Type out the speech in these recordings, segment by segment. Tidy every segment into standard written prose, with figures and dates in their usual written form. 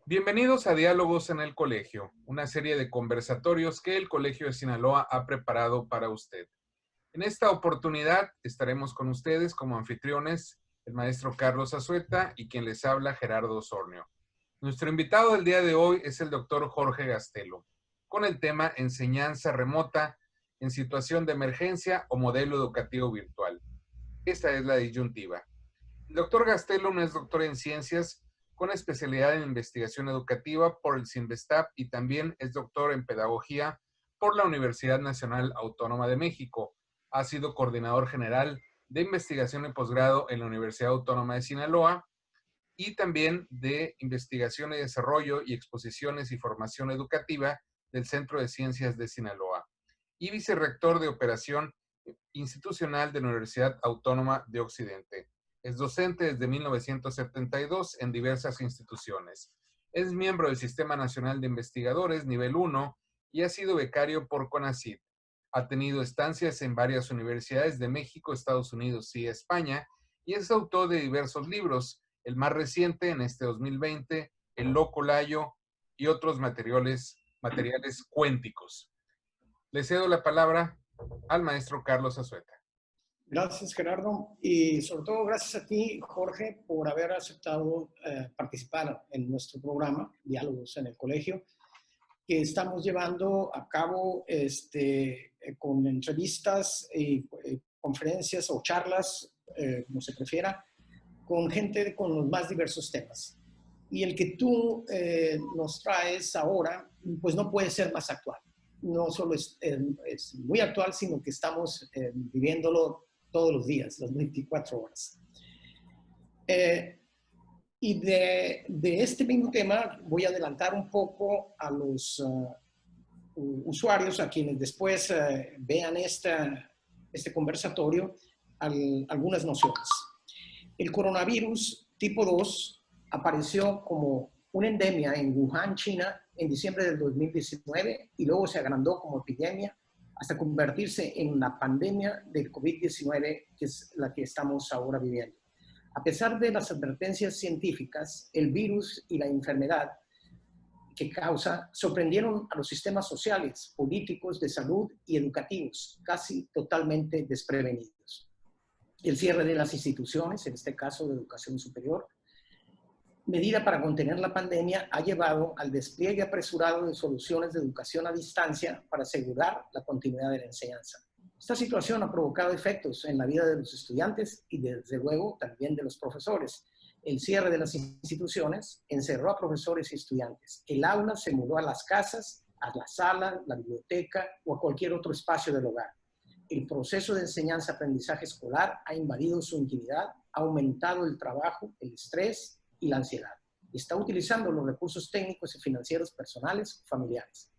Bienvenidos a Diálogos en el Colegio, una serie de conversatorios que el Colegio de Sinaloa ha preparado para usted. En esta oportunidad estaremos con ustedes como anfitriones el maestro Carlos Azueta y quien les habla Gerardo Osornio. Nuestro invitado del día de hoy es el doctor Jorge Gastelo, con el tema Enseñanza remota en situación de emergencia o modelo educativo virtual. Esta es la disyuntiva. El doctor Gastelo no es doctor en ciencias con especialidad en investigación educativa por el CINVESTAP y también es doctor en pedagogía por la Universidad Nacional Autónoma de México. Ha sido coordinador general de investigación y posgrado en la Universidad Autónoma de Sinaloa y también de investigación y desarrollo y exposiciones y formación educativa del Centro de Ciencias de Sinaloa y vicerrector de operación institucional de la Universidad Autónoma de Occidente. Es docente desde 1972 en diversas instituciones. Es miembro del Sistema Nacional de Investigadores nivel 1 y ha sido becario por CONACYT. Ha tenido estancias en varias universidades de México, Estados Unidos y España y es autor de diversos libros, el más reciente en este 2020, El Loco Layo y otros materiales cuénticos. Le cedo la palabra al maestro Carlos Azueta. Gracias, Gerardo. Y sobre todo gracias a ti, Jorge, por haber aceptado participar en nuestro programa, Diálogos en el Colegio, que estamos llevando a cabo con entrevistas y conferencias o charlas, como se prefiera, con gente con los más diversos temas. Y el que tú nos traes ahora, pues no puede ser más actual. No solo es muy actual, sino que estamos viviéndolo todos los días, las 24 horas. Y de este mismo tema voy a adelantar un poco a los usuarios, a quienes después vean este conversatorio, algunas nociones. El coronavirus tipo 2 apareció como una endemia en Wuhan, China, en diciembre del 2019 y luego se agrandó como epidemia hasta convertirse en la pandemia del COVID-19, que es la que estamos ahora viviendo. A pesar de las advertencias científicas, el virus y la enfermedad que causa sorprendieron a los sistemas sociales, políticos, de salud y educativos, casi totalmente desprevenidos. El cierre de las instituciones, en este caso de educación superior, medida para contener la pandemia, ha llevado al despliegue apresurado de soluciones de educación a distancia para asegurar la continuidad de la enseñanza. Esta situación ha provocado efectos en la vida de los estudiantes y desde luego también de los profesores. El cierre de las instituciones encerró a profesores y estudiantes. El aula se mudó a las casas, a la sala, la biblioteca o a cualquier otro espacio del hogar. El proceso de enseñanza-aprendizaje escolar ha invadido su intimidad, ha aumentado el trabajo, el estrés y la ansiedad. Está utilizando los recursos técnicos y financieros personales, familiares.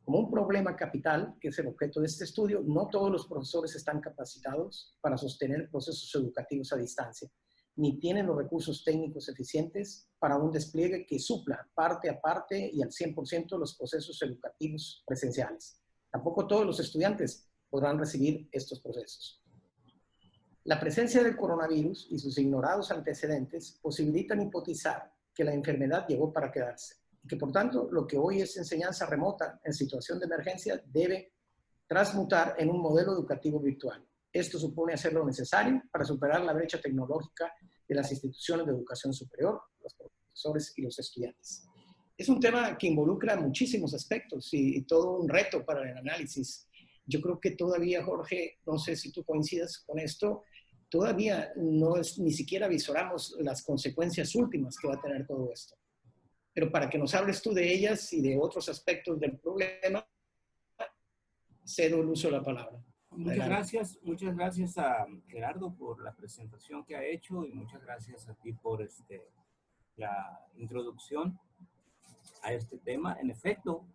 Como un problema capital, que es el objeto de este estudio, no todos los profesores están capacitados para sostener procesos educativos a distancia, ni tienen los recursos técnicos eficientes para un despliegue que supla parte a parte y al 100% los procesos educativos presenciales. Tampoco todos los estudiantes podrán recibir estos procesos. La presencia del coronavirus y sus ignorados antecedentes posibilitan hipotizar que la enfermedad llegó para quedarse y que, por tanto, lo que hoy es enseñanza remota en situación de emergencia debe transmutar en un modelo educativo virtual. Esto supone hacer lo necesario para superar la brecha tecnológica de las instituciones de educación superior, los profesores y los estudiantes. Es un tema que involucra muchísimos aspectos y todo un reto para el análisis. Yo creo que todavía, Jorge, no sé si tú coincidas con esto, todavía ni siquiera visoramos las consecuencias últimas que va a tener todo esto. Pero para que nos hables tú de ellas y de otros aspectos del problema, cedo el uso de la palabra. Muchas gracias a Gerardo por la presentación que ha hecho y muchas gracias a ti por la introducción a este tema. En efecto,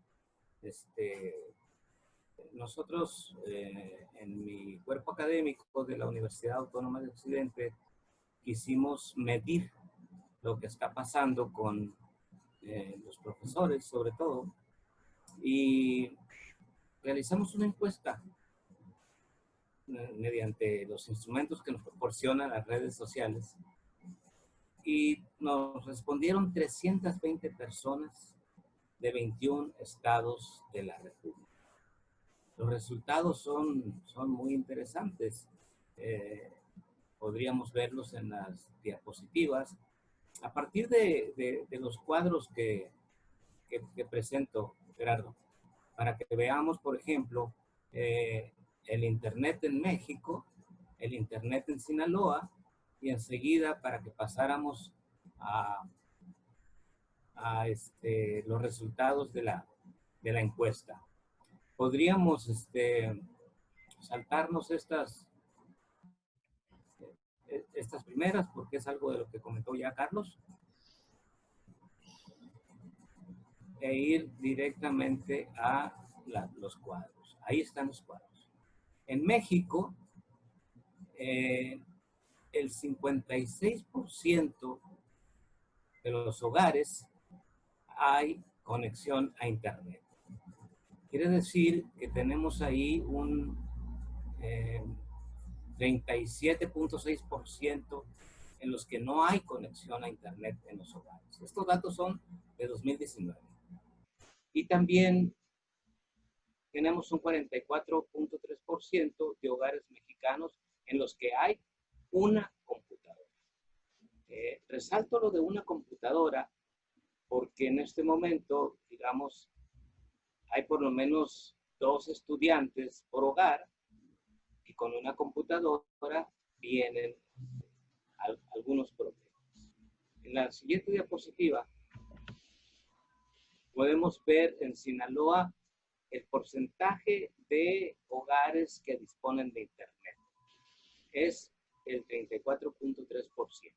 nosotros en mi cuerpo académico de la Universidad Autónoma de Occidente quisimos medir lo que está pasando con los profesores, sobre todo, y realizamos una encuesta mediante los instrumentos que nos proporcionan las redes sociales y nos respondieron 320 personas de 21 estados de la República. Los resultados son muy interesantes. Podríamos verlos en las diapositivas. A partir de los cuadros que presento, Gerardo, para que veamos, por ejemplo, el Internet en México, el Internet en Sinaloa, y enseguida para que pasáramos a los resultados de la encuesta. Podríamos saltarnos estas primeras, porque es algo de lo que comentó ya Carlos, e ir directamente a los cuadros. Ahí están los cuadros. En México, el 56% de los hogares hay conexión a Internet. Quiere decir que tenemos ahí un 37.6% en los que no hay conexión a Internet en los hogares. Estos datos son de 2019. Y también tenemos un 44.3% de hogares mexicanos en los que hay una computadora. Resalto lo de una computadora porque en este momento, digamos, hay por lo menos 2 estudiantes por hogar y con una computadora vienen algunos problemas. En la siguiente diapositiva podemos ver en Sinaloa el porcentaje de hogares que disponen de Internet. Es el 34.3%.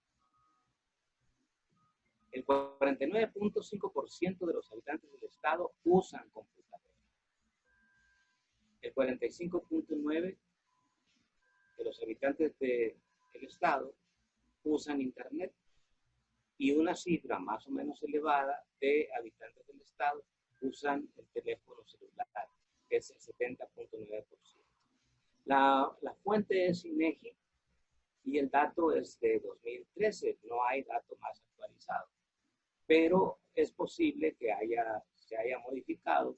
El 49.5% de los habitantes del estado usan computadora. El 45.9% de los habitantes del estado usan Internet. Y una cifra más o menos elevada de habitantes del estado usan el teléfono celular, que es el 70.9%. La fuente es INEGI y el dato es de 2013, no hay dato más actualizado. Pero es posible que se haya modificado,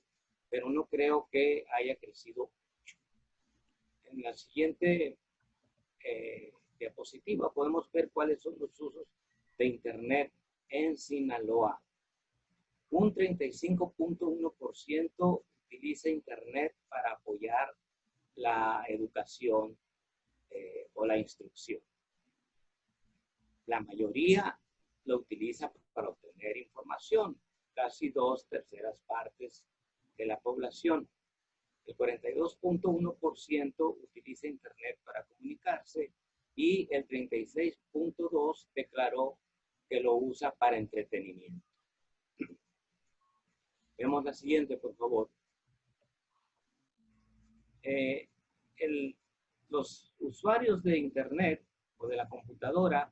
pero no creo que haya crecido mucho. En la siguiente diapositiva podemos ver cuáles son los usos de Internet en Sinaloa. Un 35.1% utiliza Internet para apoyar la educación o la instrucción. La mayoría lo utiliza para obtener información, casi 2/3 partes de la población. El 42.1% utiliza Internet para comunicarse y el 36.2% declaró que lo usa para entretenimiento. Vemos la siguiente, por favor. Los usuarios de Internet o de la computadora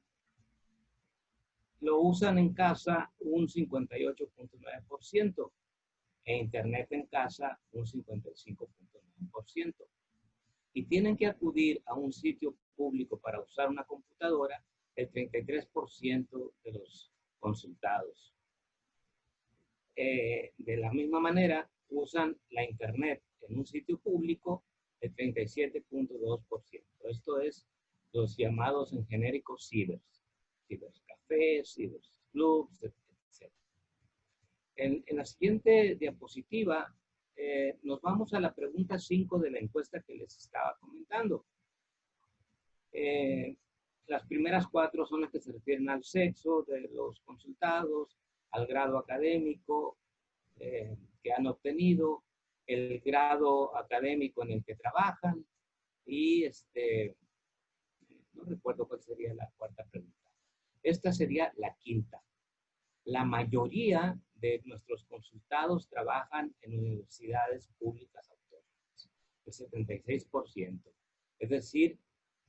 lo usan en casa un 58.9% e Internet en casa un 55.9%. Y tienen que acudir a un sitio público para usar una computadora el 33% de los consultados. De la misma manera, usan la Internet en un sitio público el 37.2%. Esto es los llamados en genérico cibercafés, ciberclubs, etc. En la siguiente diapositiva nos vamos a la pregunta 5 de la encuesta que les estaba comentando. Las primeras 4 son las que se refieren al sexo de los consultados, al grado académico que han obtenido, el grado académico en el que trabajan y no recuerdo cuál sería la 4ª pregunta. Esta sería la 5ª. La mayoría de nuestros consultados trabajan en universidades públicas autónomas, el 76%. Es decir,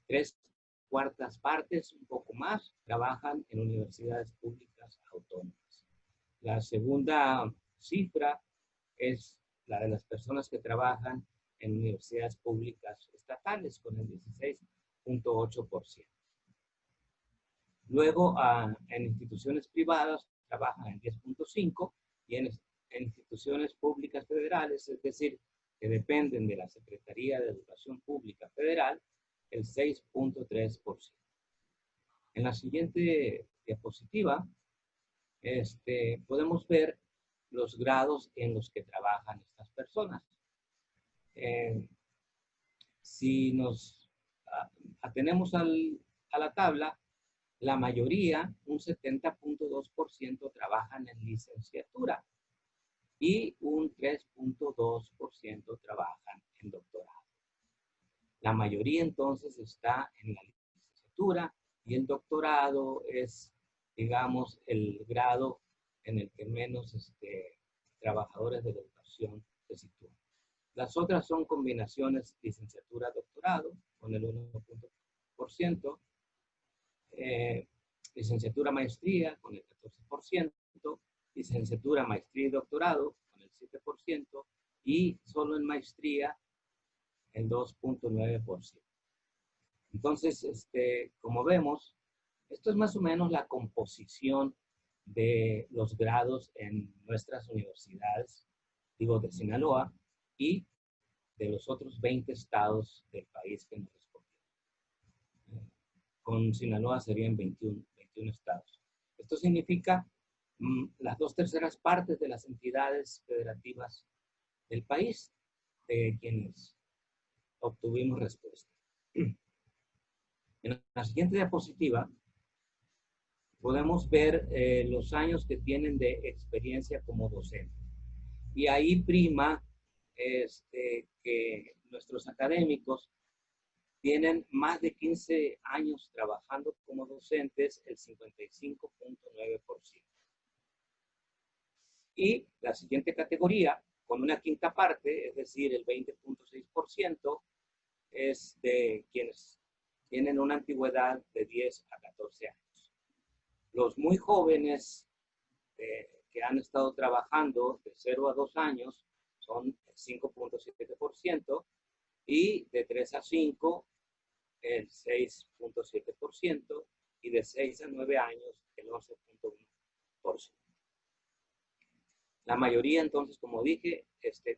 3/4 partes, un poco más, trabajan en universidades públicas autónomas. La segunda cifra es la de las personas que trabajan en universidades públicas estatales, con el 16.8%. Luego, en instituciones privadas trabajan en 10.5 y en instituciones públicas federales, es decir, que dependen de la Secretaría de Educación Pública Federal, el 6.3%. En la siguiente diapositiva, podemos ver los grados en los que trabajan estas personas. Si nos atenemos a la tabla, la mayoría, un 70.2%, trabajan en licenciatura y un 3.2% trabajan en doctorado. La mayoría entonces está en la licenciatura y el doctorado es, digamos, el grado en el que menos trabajadores de la educación se sitúan. Las otras son combinaciones licenciatura-doctorado con el 1%, licenciatura-maestría con el 14%, licenciatura, maestría y doctorado con el 7% y solo en maestría el 2.9%. Entonces, como vemos, esto es más o menos la composición de los grados en nuestras universidades, digo, de Sinaloa y de los otros 20 estados del país que nos respondieron. Con Sinaloa serían 21 estados. Esto significa las 2/3 partes de las entidades federativas del país, de quienes obtuvimos respuesta. En la siguiente diapositiva podemos ver los años que tienen de experiencia como docente. Y ahí prima que nuestros académicos tienen más de 15 años trabajando como docentes, el 55.9%. Y la siguiente categoría, con una quinta parte, es decir, el 20.6%, es de quienes tienen una antigüedad de 10 a 14 años. Los muy jóvenes que han estado trabajando de 0 a 2 años son el 5.7% y de 3 a 5 el 6.7% y de 6 a 9 años el 11.1%. La mayoría, entonces, como dije,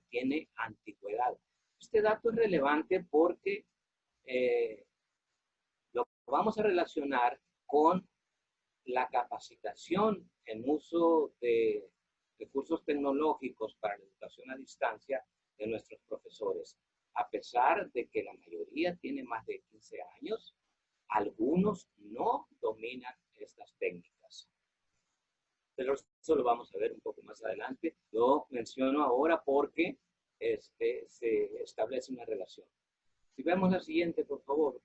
tiene antigüedad. Este dato es relevante porque lo vamos a relacionar con la capacitación en uso de recursos tecnológicos para la educación a distancia de nuestros profesores. A pesar de que la mayoría tiene más de 15 años, algunos no dominan estas técnicas. Pero eso lo vamos a ver un poco más adelante. Lo menciono ahora porque se establece una relación. Si vemos la siguiente, por favor.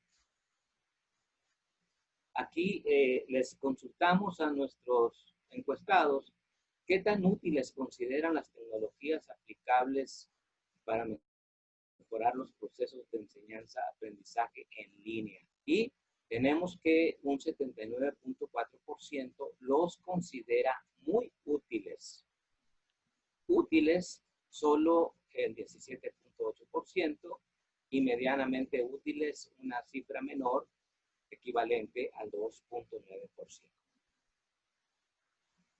Aquí les consultamos a nuestros encuestados qué tan útiles consideran las tecnologías aplicables para mejorar los procesos de enseñanza-aprendizaje en línea. Y tenemos que un 79.4% los considera muy útiles. Útiles solo el 17.8% y medianamente útiles una cifra menor equivalente al 2.9%.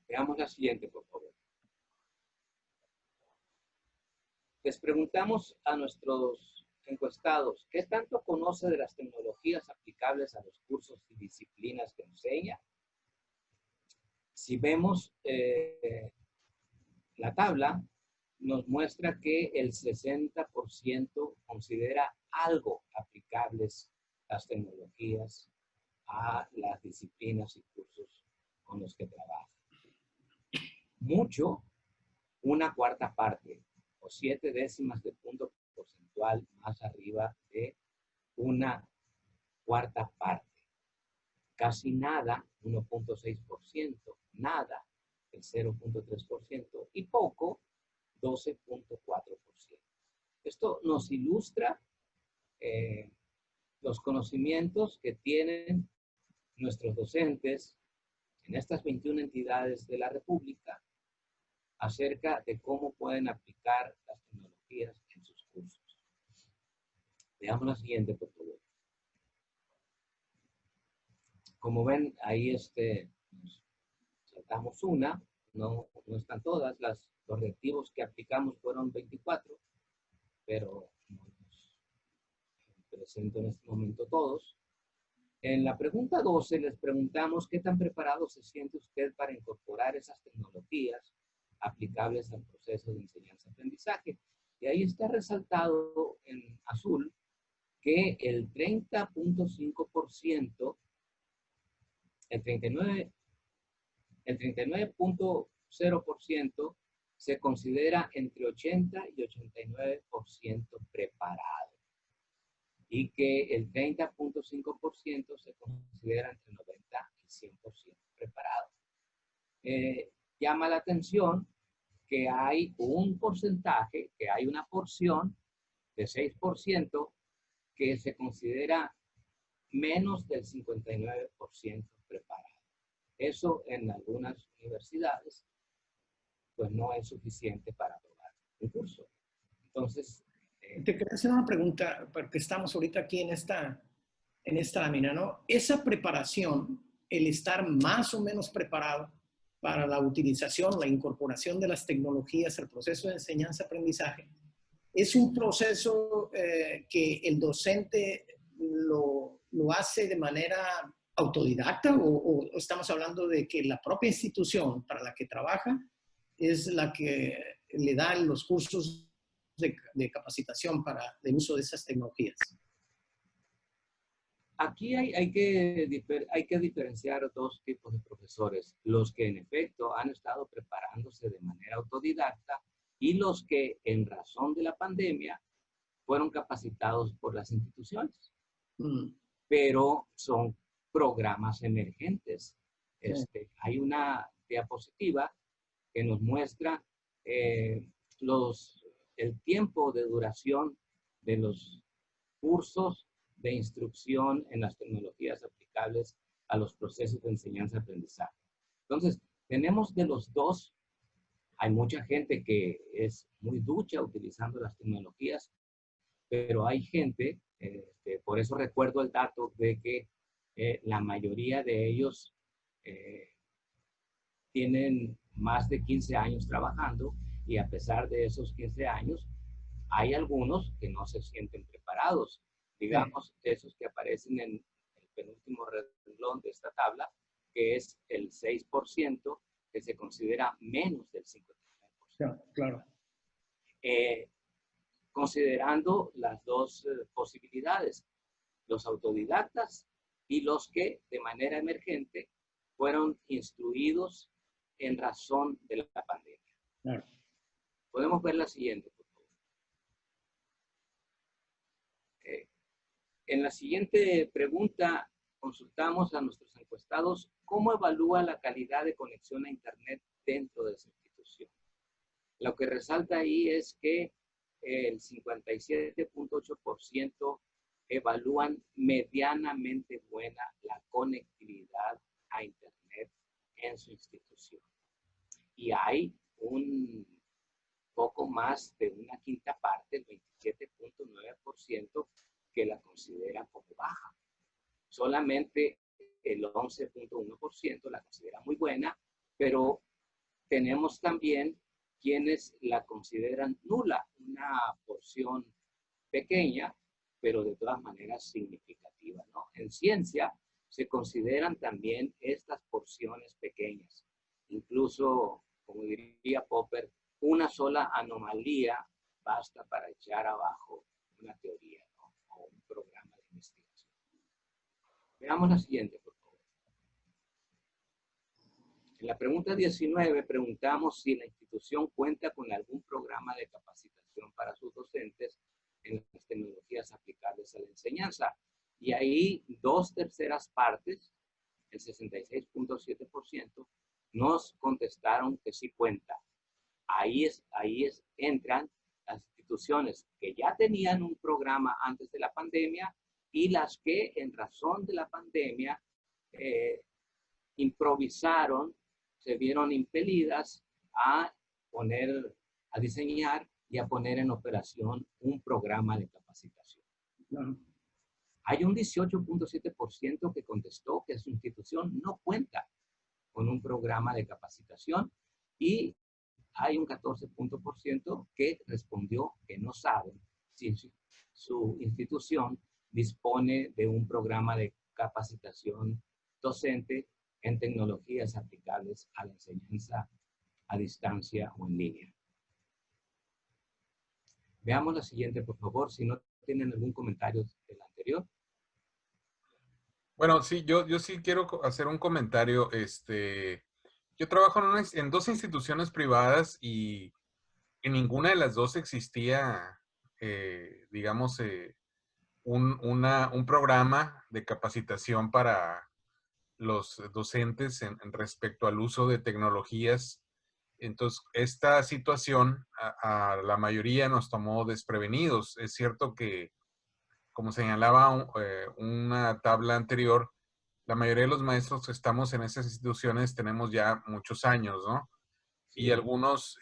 Veamos la siguiente, por favor. Les preguntamos a nuestros encuestados, ¿qué tanto conoce de las tecnologías aplicables a los cursos y disciplinas que enseña? Si vemos la tabla, nos muestra que el 60% considera algo aplicables las tecnologías a las disciplinas y cursos con los que trabaja. Mucho, una cuarta parte o 7 décimas de punto porcentual más arriba de una cuarta parte. Casi nada, 1.6%, nada, el 0.3% y poco, 12.4%. Esto nos ilustra los conocimientos que tienen nuestros docentes en estas 21 entidades de la República acerca de cómo pueden aplicar las tecnologías en sus cursos. Veamos la siguiente, por favor. Como ven, ahí saltamos una, no están todas, los reactivos que aplicamos fueron 24, pero no los presento en este momento todos. En la pregunta 12 les preguntamos qué tan preparado se siente usted para incorporar esas tecnologías aplicables al proceso de enseñanza-aprendizaje. Y ahí está resaltado en azul que el 30.5%, el 39.0% se considera entre 80 y 89% preparado. Y que el 30.5% se considera entre 90 y 100% preparado. Llama la atención que hay un porcentaje, que hay una porción de 6% que se considera menos del 59% preparado. Eso en algunas universidades pues no es suficiente para aprobar un curso. Entonces, te quería hacer una pregunta, porque estamos ahorita aquí en esta lámina, ¿no? Esa preparación, el estar más o menos preparado para la utilización, la incorporación de las tecnologías al proceso de enseñanza-aprendizaje, ¿es un proceso que el docente lo hace de manera autodidacta o estamos hablando de que la propia institución para la que trabaja es la que le da los cursos de capacitación para el uso de esas tecnologías? Aquí hay que diferenciar dos tipos de profesores. Los que en efecto han estado preparándose de manera autodidacta y los que en razón de la pandemia fueron capacitados por las instituciones. Pero son programas emergentes. Hay una diapositiva que nos muestra el tiempo de duración de los cursos de instrucción en las tecnologías aplicables a los procesos de enseñanza-aprendizaje. Entonces, tenemos de los dos. Hay mucha gente que es muy ducha utilizando las tecnologías, pero hay gente, por eso recuerdo el dato de que la mayoría de ellos tienen más de 15 años trabajando y a pesar de esos 15 años, hay algunos que no se sienten preparados. Digamos, esos que aparecen en el penúltimo renglón de esta tabla, que es el 6%, que se considera menos del 59%. Claro. Considerando las dos posibilidades, los autodidactas y los que de manera emergente fueron instruidos en razón de la pandemia. Claro. Podemos ver la siguiente, por favor. En la siguiente pregunta consultamos a nuestros encuestados cómo evalúa la calidad de conexión a Internet dentro de su institución. Lo que resalta ahí es que el 57.8% evalúan medianamente buena la conectividad a Internet en su institución. Y hay un poco más de una quinta parte, el 27.9%, que la considera como baja. Solamente el 11.1% la considera muy buena, pero tenemos también quienes la consideran nula, una porción pequeña, pero de todas maneras significativa, ¿no? En ciencia se consideran también estas porciones pequeñas. Incluso, como diría Popper, una sola anomalía basta para echar abajo una teoría, ¿no? O un programa de investigación. Veamos la siguiente, por favor. En la pregunta 19 preguntamos si la institución cuenta con algún programa de capacitación para sus docentes en las tecnologías aplicables a la enseñanza. Y ahí 2/3 partes, el 66.7%, nos contestaron que sí cuenta. Ahí entran las instituciones que ya tenían un programa antes de la pandemia y las que en razón de la pandemia improvisaron, se vieron impelidas a diseñar y a poner en operación un programa de capacitación. Hay un 18.7% que contestó que su institución no cuenta con un programa de capacitación y hay un 14% que respondió que no saben si su institución dispone de un programa de capacitación docente en tecnologías aplicables a la enseñanza a distancia o en línea. Veamos la siguiente, por favor, si no tienen algún comentario del anterior. Bueno, sí, yo sí quiero hacer un comentario. Yo trabajo en dos instituciones privadas y en ninguna de las dos existía, digamos, un programa de capacitación para los docentes en respecto al uso de tecnologías. Entonces, esta situación a la mayoría nos tomó desprevenidos. Es cierto que, como señalaba una tabla anterior, la mayoría de los maestros que estamos en esas instituciones tenemos ya muchos años, ¿no? Y Sí, algunos,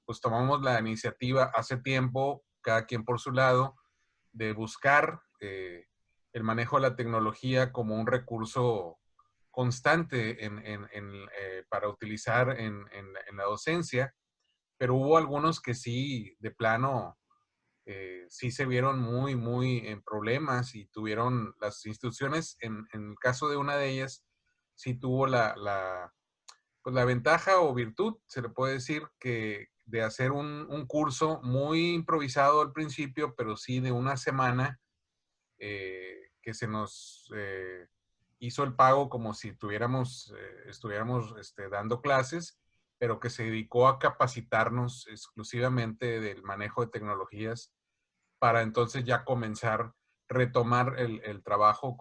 pues tomamos la iniciativa hace tiempo, cada quien por su lado, de buscar el manejo de la tecnología como un recurso constante para utilizar en la docencia, pero hubo algunos que sí, de plano, sí se vieron muy en problemas y tuvieron las instituciones, en el caso de una de ellas, sí tuvo pues la ventaja o virtud, se le puede decir, que de hacer un curso muy improvisado al principio, pero sí de una semana, que se nos hizo el pago como si estuviéramos dando clases, pero que se dedicó a capacitarnos exclusivamente del manejo de tecnologías para entonces ya comenzar, retomar el trabajo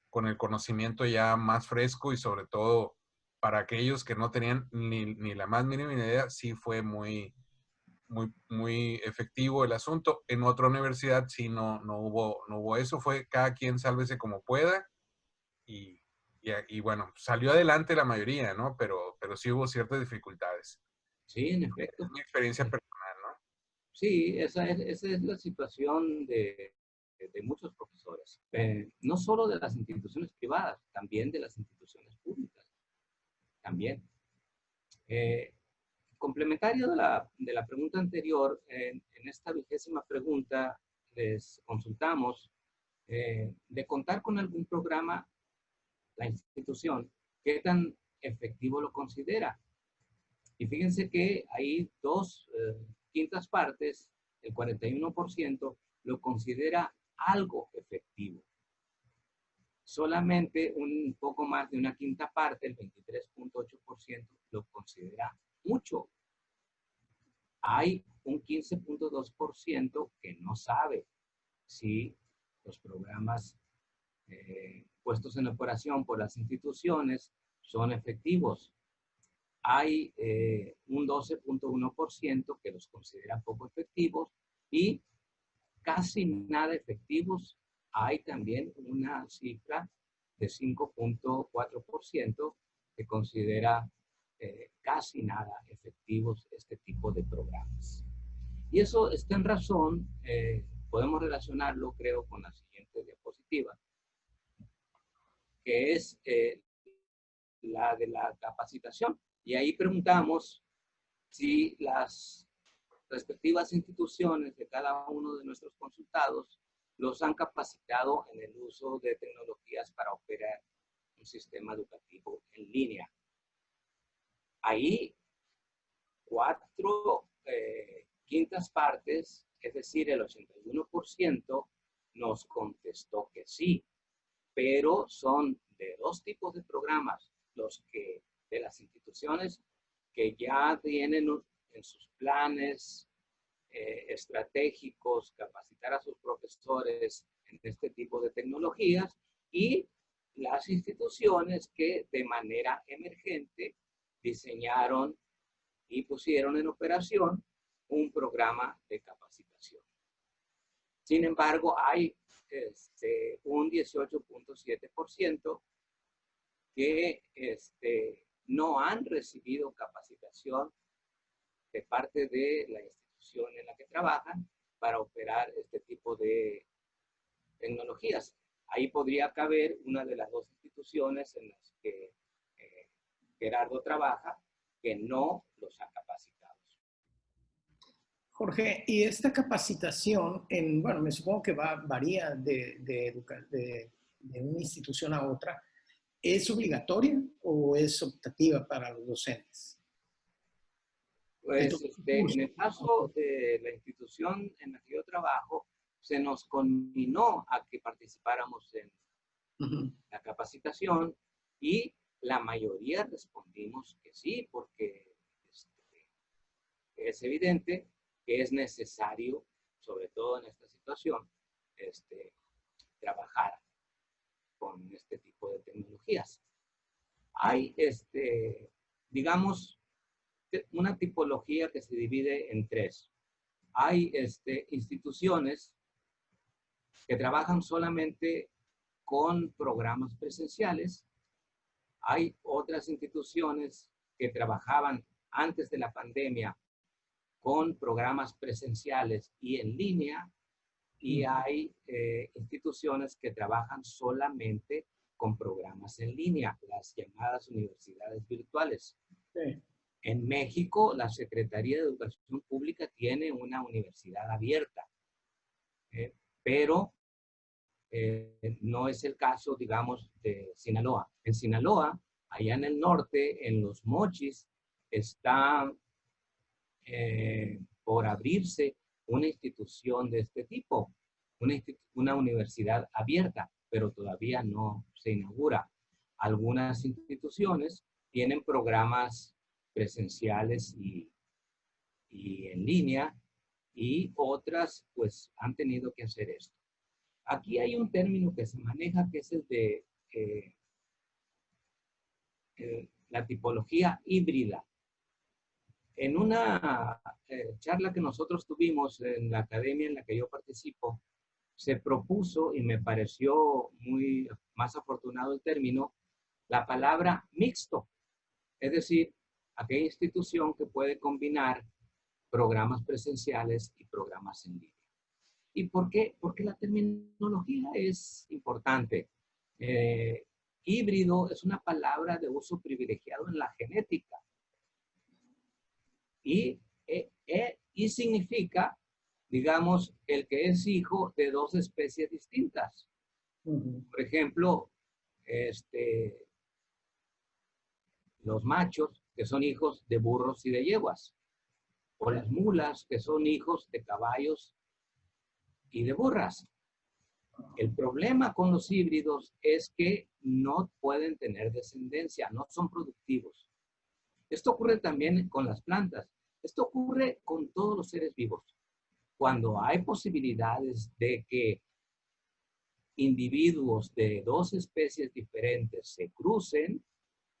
con el conocimiento ya más fresco y sobre todo para aquellos que no tenían ni la más mínima idea, sí fue muy efectivo el asunto. En otra universidad sí no hubo eso, fue cada quien sálvese como pueda y, y bueno, salió adelante la mayoría, ¿no? Pero sí hubo ciertas dificultades. sí, en Es efecto. mi experiencia personal, ¿no? Sí, esa es la situación de muchos profesores. No solo de las instituciones privadas, también de las instituciones públicas. También. Eh, Complementario de la pregunta anterior, en esta 20ª pregunta les consultamos de contar con algún programa, la institución, ¿qué tan efectivo lo considera? Y fíjense que hay dos quintas partes, el 41% lo considera algo efectivo. Solamente un poco más de una quinta parte, el 23.8%, lo considera mucho. Hay un 15.2% que no sabe si los programas puestos en operación por las instituciones son efectivos. Hay un 12.1% que los considera poco efectivos y casi nada efectivos. Hay también una cifra de 5.4% que considera casi nada efectivos este tipo de programas. Y eso está en razón, podemos relacionarlo, creo, con la siguiente diapositiva, que es la de la capacitación. Y ahí preguntamos si las respectivas instituciones de cada uno de nuestros consultados los han capacitado en el uso de tecnologías para operar un sistema educativo en línea. Ahí, 4 quintas partes, es decir, el 81%, nos contestó que sí, pero son de dos tipos de programas, los que de las instituciones que ya tienen en sus planes estratégicos capacitar a sus profesores en este tipo de tecnologías y las instituciones que de manera emergente diseñaron y pusieron en operación un programa de capacitación. Sin embargo, hay un 18.7% que no han recibido capacitación de parte de la institución en la que trabajan para operar este tipo de tecnologías. ahí podría caber una de las dos instituciones en las que Gerardo trabaja, que no los ha capacitado. Jorge, y esta capacitación, bueno, me supongo que varía de una institución a otra, ¿es obligatoria o es optativa para los docentes? Pues en el caso de la institución en la que yo trabajo, se nos conminó a que participáramos en la capacitación y la mayoría respondimos que sí, porque es evidente que es necesario, sobre todo en esta situación, trabajar con este tipo de tecnologías. Hay, digamos, una tipología que se divide en tres. Hay instituciones que trabajan solamente con programas presenciales. Hay otras instituciones que trabajaban antes de la pandemia con programas presenciales y en línea, y hay instituciones que trabajan solamente con programas en línea, las llamadas universidades virtuales. Sí. En México, la Secretaría de Educación Pública tiene una universidad abierta, pero no es el caso, digamos, de Sinaloa. En Sinaloa, allá en el norte, en Los Mochis, está por abrirse una institución de este tipo, una universidad abierta, pero todavía no se inaugura. Algunas instituciones tienen programas presenciales y en línea, y otras pues han tenido que hacer esto. Aquí hay un término que se maneja que es el de la tipología híbrida. En una charla que nosotros tuvimos en la academia en la que yo participo, se propuso, y me pareció muy más afortunado el término, la palabra mixto. Es decir, aquella institución que puede combinar programas presenciales y programas en línea. ¿Y por qué? Porque la terminología es importante. Híbrido es una palabra de uso privilegiado en la genética. Y significa, digamos, el que es hijo de dos especies distintas. Por ejemplo, los machos, que son hijos de burros y de yeguas, o las mulas, que son hijos de caballos y de burras. El problema con los híbridos es que no pueden tener descendencia, no son productivos. Esto ocurre también con las plantas. Esto ocurre con todos los seres vivos. Cuando hay posibilidades de que individuos de dos especies diferentes se crucen,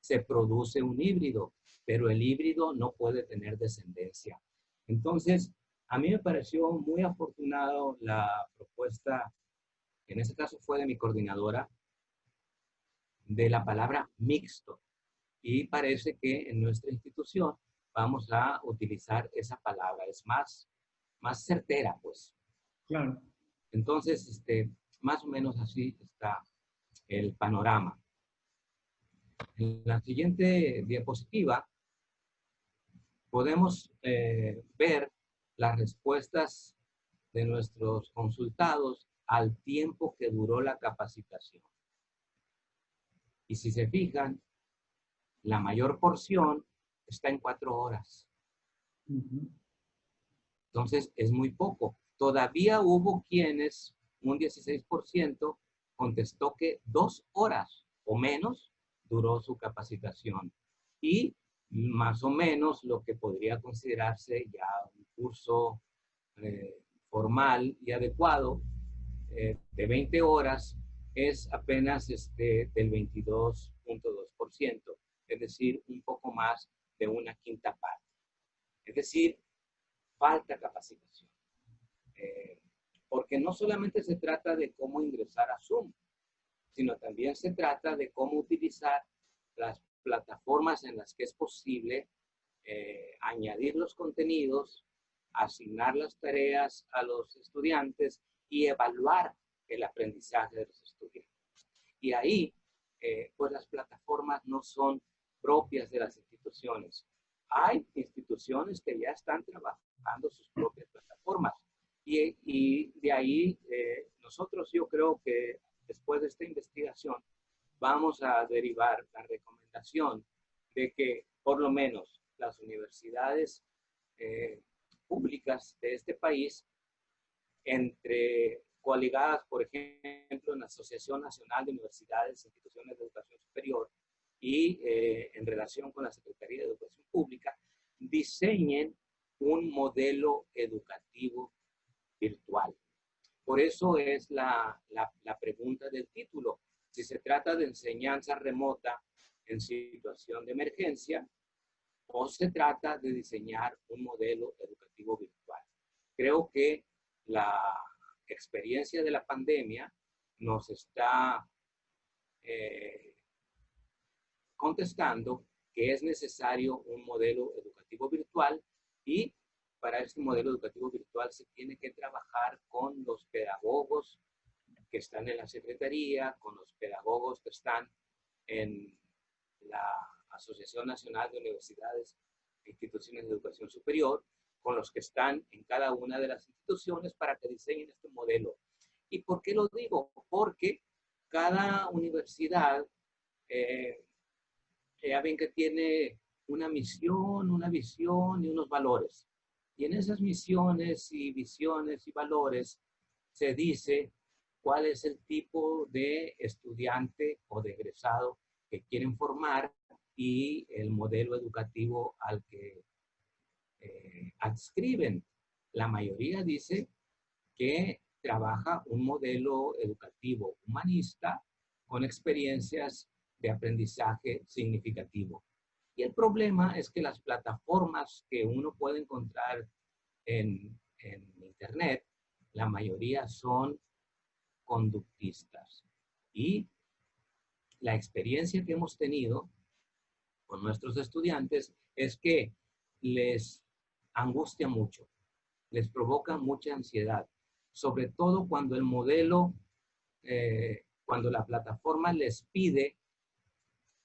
se produce un híbrido, pero el híbrido no puede tener descendencia. Entonces, a mí me pareció muy afortunado la propuesta, que en este caso fue de mi coordinadora, de la palabra mixto. Y parece que en nuestra institución vamos a utilizar esa palabra. Es más certera, pues. Claro. Entonces, más o menos así está el panorama. En la siguiente diapositiva podemos ver las respuestas de nuestros consultados al tiempo que duró la capacitación. Y si se fijan, la mayor porción está en 4 horas. Entonces, es muy poco. Todavía hubo quienes, un 16%, contestó que 2 horas o menos duró su capacitación. Y más o menos lo que podría considerarse ya un curso formal y adecuado de 20 horas es apenas del 22.2%, es decir, un poco más de una quinta parte. Es decir, falta capacitación. Porque no solamente se trata de cómo ingresar a Zoom, sino también se trata de cómo utilizar las plataformas en las que es posible añadir los contenidos, asignar las tareas a los estudiantes y evaluar el aprendizaje de los estudiantes. Y ahí, pues las plataformas no son propias de las instituciones. Hay instituciones que ya están trabajando sus propias plataformas. Y de ahí, nosotros yo creo que después de esta investigación vamos a derivar la recomendación de que por lo menos las universidades públicas de este país, entre coaligadas, por ejemplo, en la Asociación Nacional de Universidades e Instituciones de Educación Superior y en relación con la Secretaría de Educación Pública, diseñen un modelo educativo virtual. Por eso es la pregunta del título. Si se trata de enseñanza remota en situación de emergencia o se trata de diseñar un modelo educativo virtual. Creo que la experiencia de la pandemia nos está contestando que es necesario un modelo educativo virtual y para este modelo educativo virtual se tiene que trabajar con los pedagogos que están en la Secretaría, con los pedagogos que están en la Asociación Nacional de Universidades e Instituciones de Educación Superior, con los que están en cada una de las instituciones para que diseñen este modelo. ¿Y por qué lo digo? Porque cada universidad, ya ven que tiene una misión, una visión y unos valores. Y en esas misiones y visiones y valores se dice cuál es el tipo de estudiante o de egresado que quieren formar y el modelo educativo al que adscriben. La mayoría dice que trabaja un modelo educativo humanista con experiencias de aprendizaje significativo. Y el problema es que las plataformas que uno puede encontrar en Internet, la mayoría son conductistas. Y la experiencia que hemos tenido con nuestros estudiantes es que les angustia mucho, les provoca mucha ansiedad, sobre todo cuando el modelo, cuando la plataforma les pide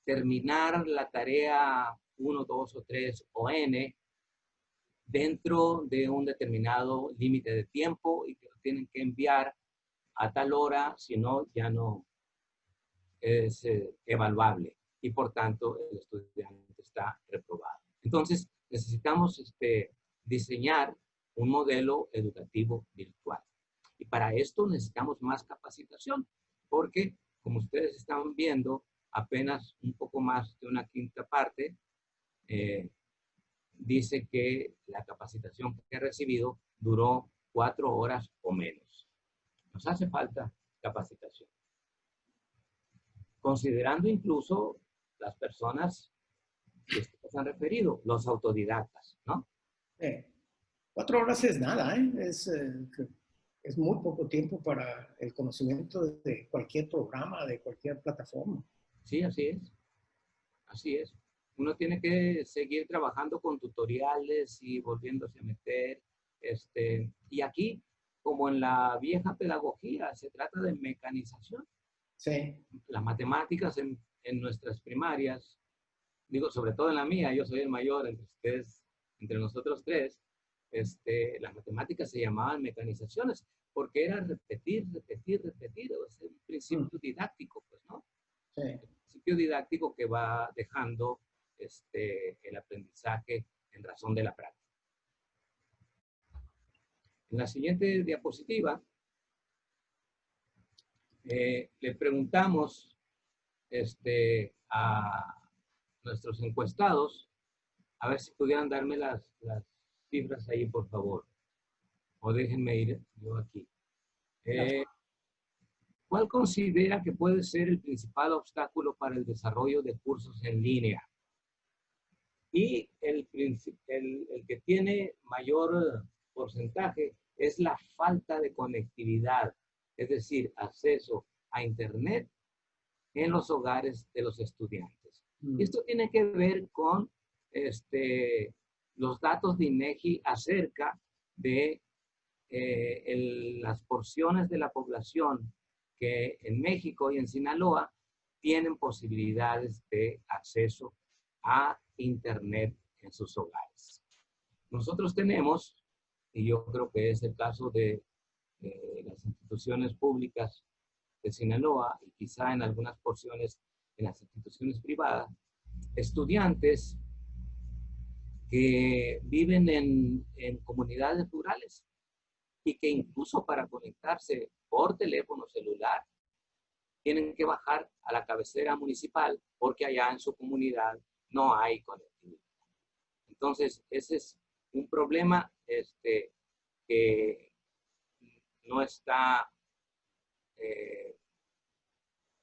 terminar la tarea 1, 2 o 3 o N dentro de un determinado límite de tiempo y que lo tienen que enviar a tal hora, si no, ya no es evaluable y por tanto el estudiante está reprobado. Entonces necesitamos diseñar un modelo educativo virtual. Y para esto necesitamos más capacitación, porque como ustedes están viendo, apenas un poco más de una quinta parte dice que la capacitación que he recibido duró 4 horas o menos. Nos hace falta capacitación. Considerando incluso las personas que se han referido, los autodidactas, ¿no? 4 horas es nada, ¿eh? Es muy poco tiempo para el conocimiento de cualquier programa, de cualquier plataforma. Sí, así es. Así es. Uno tiene que seguir trabajando con tutoriales y volviéndose a meter. Y aquí, como en la vieja pedagogía, se trata de mecanización. Sí. Las matemáticas en nuestras primarias, digo, sobre todo en la mía, yo soy el mayor entre ustedes, entre nosotros tres, las matemáticas se llamaban mecanizaciones, porque era repetir, repetir, repetir, es un principio didáctico, pues, ¿no? Sí. El principio didáctico que va dejando el aprendizaje en razón de la práctica. En la siguiente diapositiva, le preguntamos a nuestros encuestados, a ver si pudieran darme las cifras ahí, por favor. O déjenme ir yo aquí. ¿Cuál considera que puede ser el principal obstáculo para el desarrollo de cursos en línea? Y el que tiene mayor porcentaje es la falta de conectividad, es decir, acceso a Internet en los hogares de los estudiantes. Y esto tiene que ver con los datos de INEGI acerca de las porciones de la población que en México y en Sinaloa tienen posibilidades de acceso a Internet en sus hogares. Nosotros tenemos, y yo creo que es el caso de las instituciones públicas de Sinaloa y quizá en algunas porciones en las instituciones privadas, estudiantes que viven en comunidades rurales y que incluso para conectarse por teléfono celular tienen que bajar a la cabecera municipal porque allá en su comunidad no hay conectividad. Entonces, ese es un problema que no está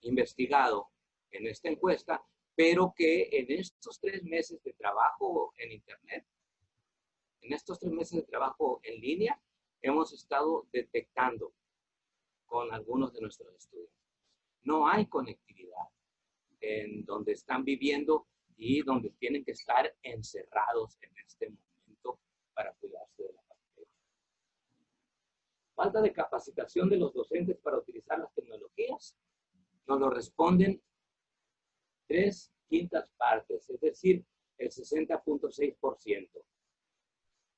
investigado en esta encuesta, pero que en estos 3 meses de trabajo en Internet, en estos 3 meses de trabajo en línea, hemos estado detectando con algunos de nuestros estudiantes. No hay conectividad en donde están viviendo y donde tienen que estar encerrados en este momento para cuidarse de la pandemia. Falta de capacitación de los docentes para utilizar las tecnologías. Nos lo responden 3/5 partes, es decir, el 60.6%.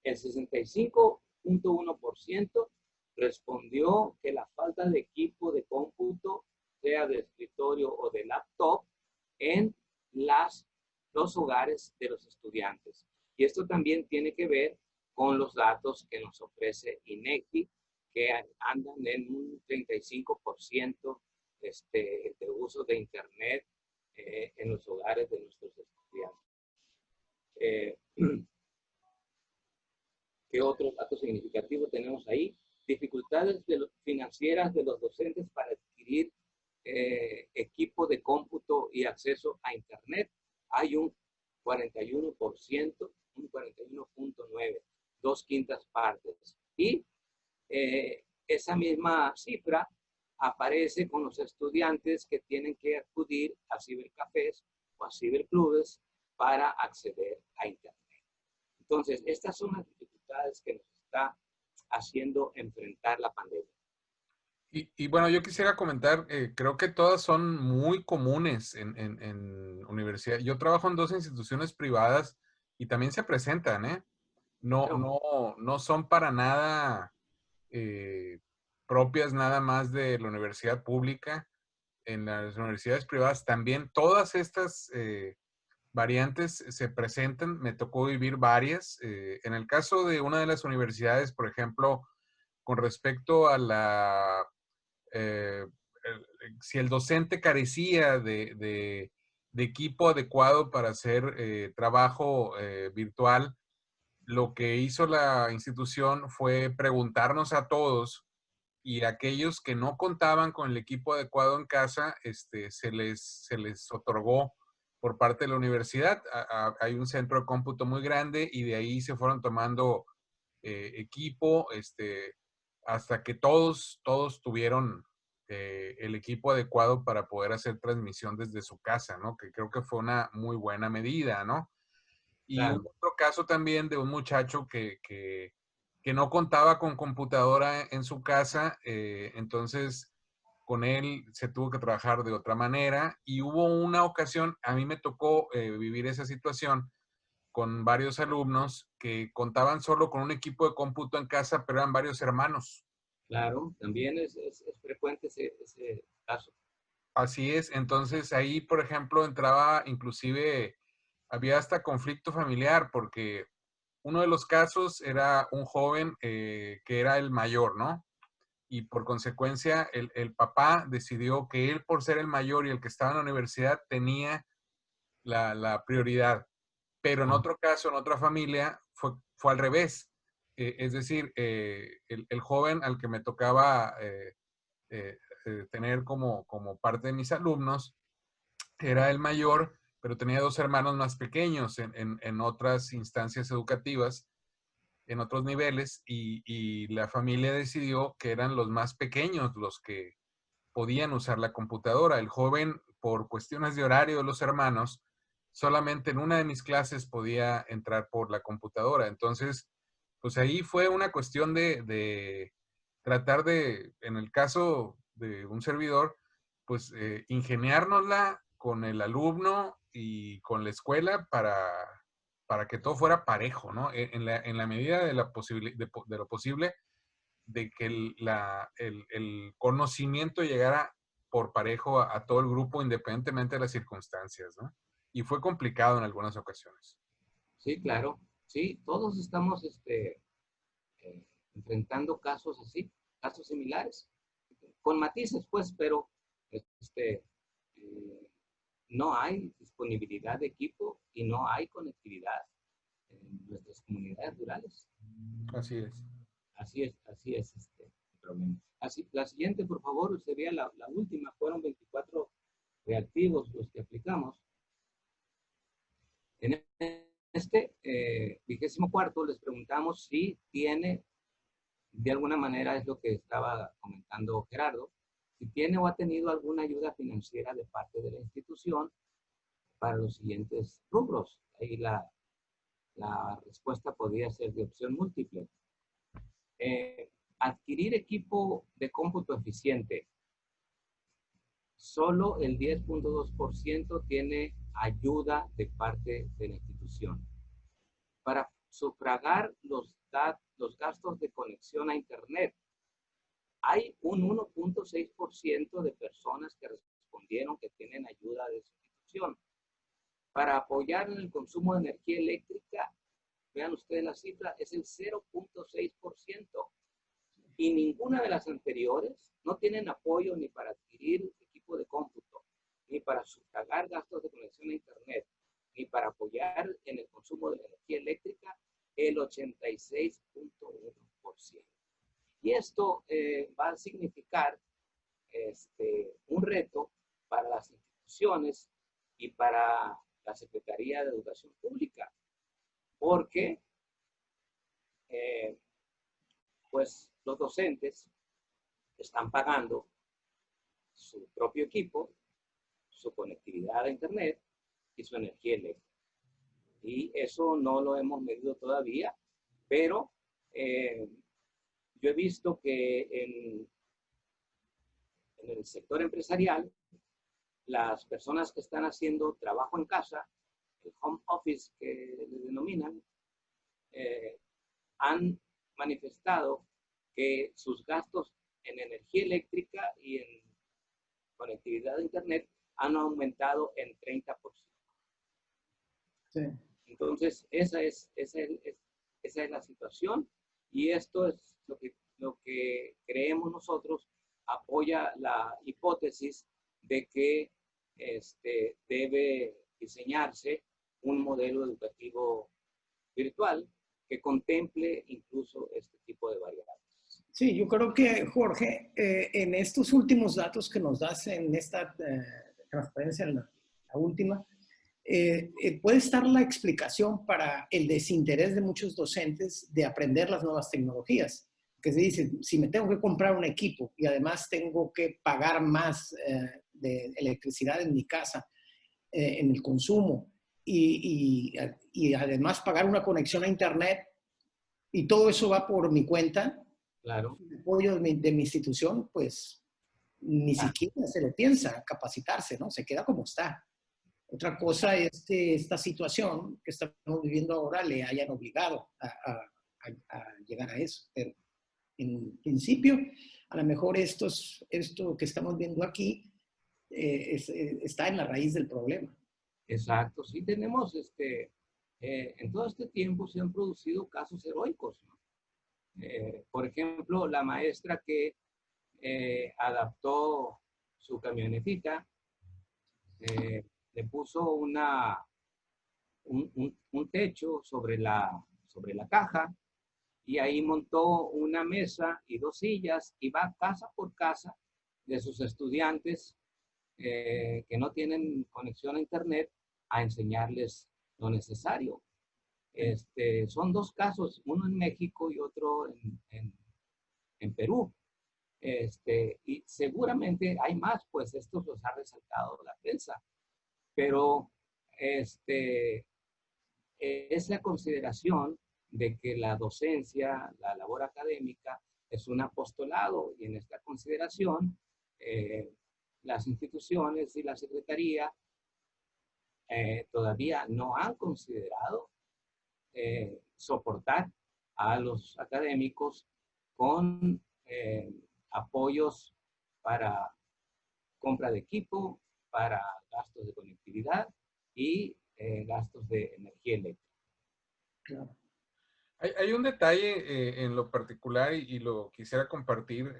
El 65.1% respondió que la falta de equipo de cómputo, sea de escritorio o de laptop, en los hogares de los estudiantes. Y esto también tiene que ver con los datos que nos ofrece INEGI, que andan en un 35% de uso de Internet en los hogares de nuestros estudiantes. ¿Qué otros datos significativos tenemos ahí? Dificultades financieras de los docentes para adquirir equipo de cómputo y acceso a Internet. Hay un 41%, un 41.9%, 2/5 partes. Y esa misma cifra aparece con los estudiantes que tienen que acudir a cibercafés o a ciberclubes para acceder a Internet. Entonces, estas son las dificultades que nos está haciendo enfrentar la pandemia. Y bueno, yo quisiera comentar, creo que todas son muy comunes en universidad. Yo trabajo en 2 instituciones privadas y también se presentan, ¿eh? No son para nada propias nada más de la universidad pública. En las universidades privadas también todas estas variantes se presentan. Me tocó vivir varias. En el caso de una de las universidades, por ejemplo, con respecto a si el docente carecía de equipo adecuado para hacer trabajo virtual, lo que hizo la institución fue preguntarnos a todos, y aquellos que no contaban con el equipo adecuado en casa, se les otorgó por parte de la universidad. Hay un centro de cómputo muy grande y de ahí se fueron tomando equipo, hasta que todos tuvieron el equipo adecuado para poder hacer transmisión desde su casa, ¿no? Que creo que fue una muy buena medida, ¿no? Y Claro. hubo otro caso también de un muchacho que no contaba con computadora en su casa, entonces con él se tuvo que trabajar de otra manera, y hubo una ocasión, a mí me tocó vivir esa situación con varios alumnos que contaban solo con un equipo de cómputo en casa, pero eran varios hermanos. Claro, también es frecuente ese caso. Así es, entonces ahí, por ejemplo, entraba inclusive, había hasta conflicto familiar, porque uno de los casos era un joven que era el mayor, ¿no? Y por consecuencia, el papá decidió que él, por ser el mayor y el que estaba en la universidad, tenía la prioridad. Pero en otro caso, en otra familia, fue al revés. Es decir, el joven al que me tocaba tener como parte de mis alumnos era el mayor, pero tenía 2 hermanos más pequeños en otras instancias educativas, en otros niveles, y la familia decidió que eran los más pequeños los que podían usar la computadora. El joven, por cuestiones de horario de los hermanos, solamente en una de mis clases podía entrar por la computadora. Entonces, pues ahí fue una cuestión de tratar de, en el caso de un servidor, pues ingeniárnosla con el alumno y con la escuela para que todo fuera parejo, ¿no? En la medida de, de lo posible, de que el conocimiento llegara por parejo a todo el grupo, independientemente de las circunstancias, ¿no? Y fue complicado en algunas ocasiones. Sí, claro. Sí, todos estamos enfrentando casos así, casos similares, con matices, pues, pero este, eh, no hay disponibilidad de equipo y no hay conectividad en nuestras comunidades rurales. Así es. Así es el problema. Así, la siguiente, por favor, sería la última. Fueron 24 reactivos los que aplicamos. En este 24 les preguntamos si tiene, de alguna manera es lo que estaba comentando Gerardo, si tiene o ha tenido alguna ayuda financiera de parte de la institución para los siguientes rubros. Ahí la respuesta podría ser de opción múltiple. Adquirir equipo de cómputo eficiente. Solo el 10.2% tiene ayuda de parte de la institución. Para sufragar los gastos de conexión a Internet, hay un 1.6% de personas que respondieron que tienen ayuda de su institución. Para apoyar en el consumo de energía eléctrica, vean ustedes la cifra, es el 0.6%. Y ninguna de las anteriores no tienen apoyo ni para adquirir equipo de cómputo, ni para sufragar gastos de conexión a Internet, ni para apoyar en el consumo de la energía eléctrica, el 86.1%. Y esto va a significar un reto para las instituciones y para la Secretaría de Educación Pública, porque pues los docentes están pagando su propio equipo, su conectividad a Internet y su energía eléctrica. Y eso no lo hemos medido todavía, pero yo he visto que en el sector empresarial, las personas que están haciendo trabajo en casa, el home office que le denominan, han manifestado que sus gastos en energía eléctrica y en conectividad a Internet han aumentado en 30%. Sí. Entonces, esa es la situación y esto es lo que creemos nosotros apoya la hipótesis de que debe diseñarse un modelo educativo virtual que contemple incluso este tipo de variables. Sí, yo creo que, Jorge, en estos últimos datos que nos das en esta transparencia, la última, puede estar la explicación para el desinterés de muchos docentes de aprender las nuevas tecnologías. Que se dice, si me tengo que comprar un equipo y además tengo que pagar más de electricidad en mi casa, en el consumo, y además pagar una conexión a Internet, y todo eso va por mi cuenta, claro, el apoyo de mi institución, pues ni siquiera se lo piensa capacitarse, ¿no? Se queda como está. Otra cosa es que esta situación que estamos viviendo ahora le hayan obligado a llegar a eso. Pero en principio, a lo mejor esto que estamos viendo aquí está en la raíz del problema. Exacto, sí tenemos, en todo este tiempo se han producido casos heroicos, ¿no? Por ejemplo, la maestra que adaptó su camionetita, le puso un techo sobre la caja y ahí montó una mesa y 2 sillas y va casa por casa de sus estudiantes que no tienen conexión a Internet a enseñarles lo necesario. Son 2 casos, uno en México y otro en Perú. Y seguramente hay más, pues estos los ha resaltado la prensa. Pero es la consideración de que la docencia, la labor académica, es un apostolado y en esta consideración las instituciones y la Secretaría todavía no han considerado soportar a los académicos con apoyos para compra de equipo, para gastos de conectividad y gastos de energía eléctrica. Claro. Hay un detalle en lo particular y lo quisiera compartir,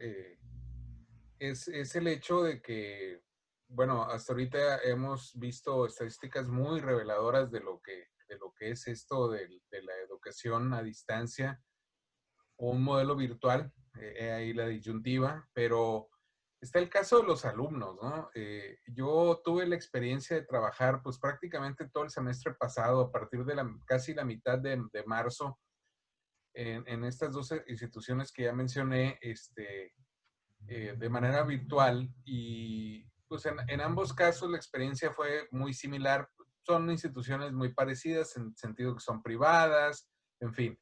es el hecho de que, bueno, hasta ahorita hemos visto estadísticas muy reveladoras de lo que es esto de la educación a distancia o un modelo virtual, ahí la disyuntiva, pero está el caso de los alumnos, ¿no? Yo tuve la experiencia de trabajar pues prácticamente todo el semestre pasado, a partir de casi la mitad de marzo, en estas dos instituciones que ya mencioné, de manera virtual y pues en ambos casos la experiencia fue muy similar. Son instituciones muy parecidas en el sentido que son privadas, en fin.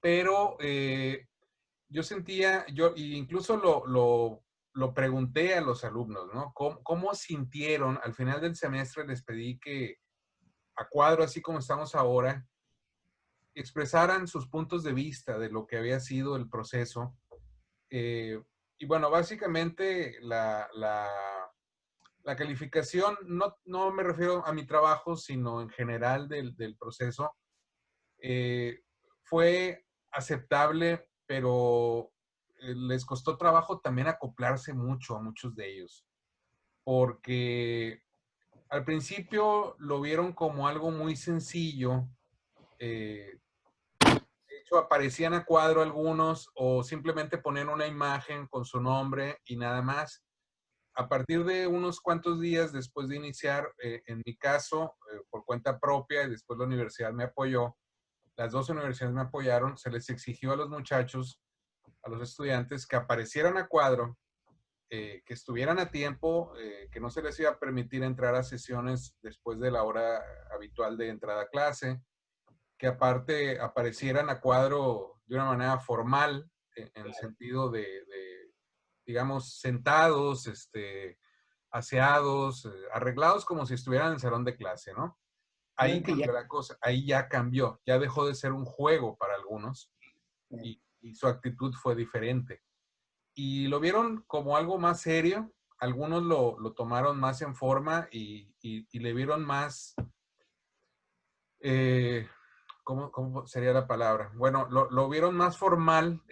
Pero yo sentía, incluso lo pregunté a los alumnos, ¿no? ¿Cómo sintieron? Al final del semestre les pedí que a cuadro, así como estamos ahora, expresaran sus puntos de vista de lo que había sido el proceso. Eh, y bueno, básicamente la calificación, no me refiero a mi trabajo, sino en general del proceso, fue aceptable, pero les costó trabajo también acoplarse mucho a muchos de ellos, porque al principio lo vieron como algo muy sencillo. De hecho, aparecían a cuadro algunos o simplemente ponían una imagen con su nombre y nada más. A partir de unos cuantos días después de iniciar, en mi caso, por cuenta propia, y después la universidad me apoyó, las dos universidades me apoyaron, se les exigió a los muchachos, a los estudiantes, que aparecieran a cuadro, que estuvieran a tiempo, que no se les iba a permitir entrar a sesiones después de la hora habitual de entrada a clase, que aparte aparecieran a cuadro de una manera formal, en el sentido digamos, sentados, aseados, arreglados como si estuvieran en el salón de clase, ¿no? Ahí Que ya, cambió la cosa, ahí ya cambió, ya dejó de ser un juego para algunos y su actitud fue diferente. Y lo vieron como algo más serio, algunos lo tomaron más en forma y le vieron más, eh, ¿cómo sería la palabra? Bueno, lo vieron más formal,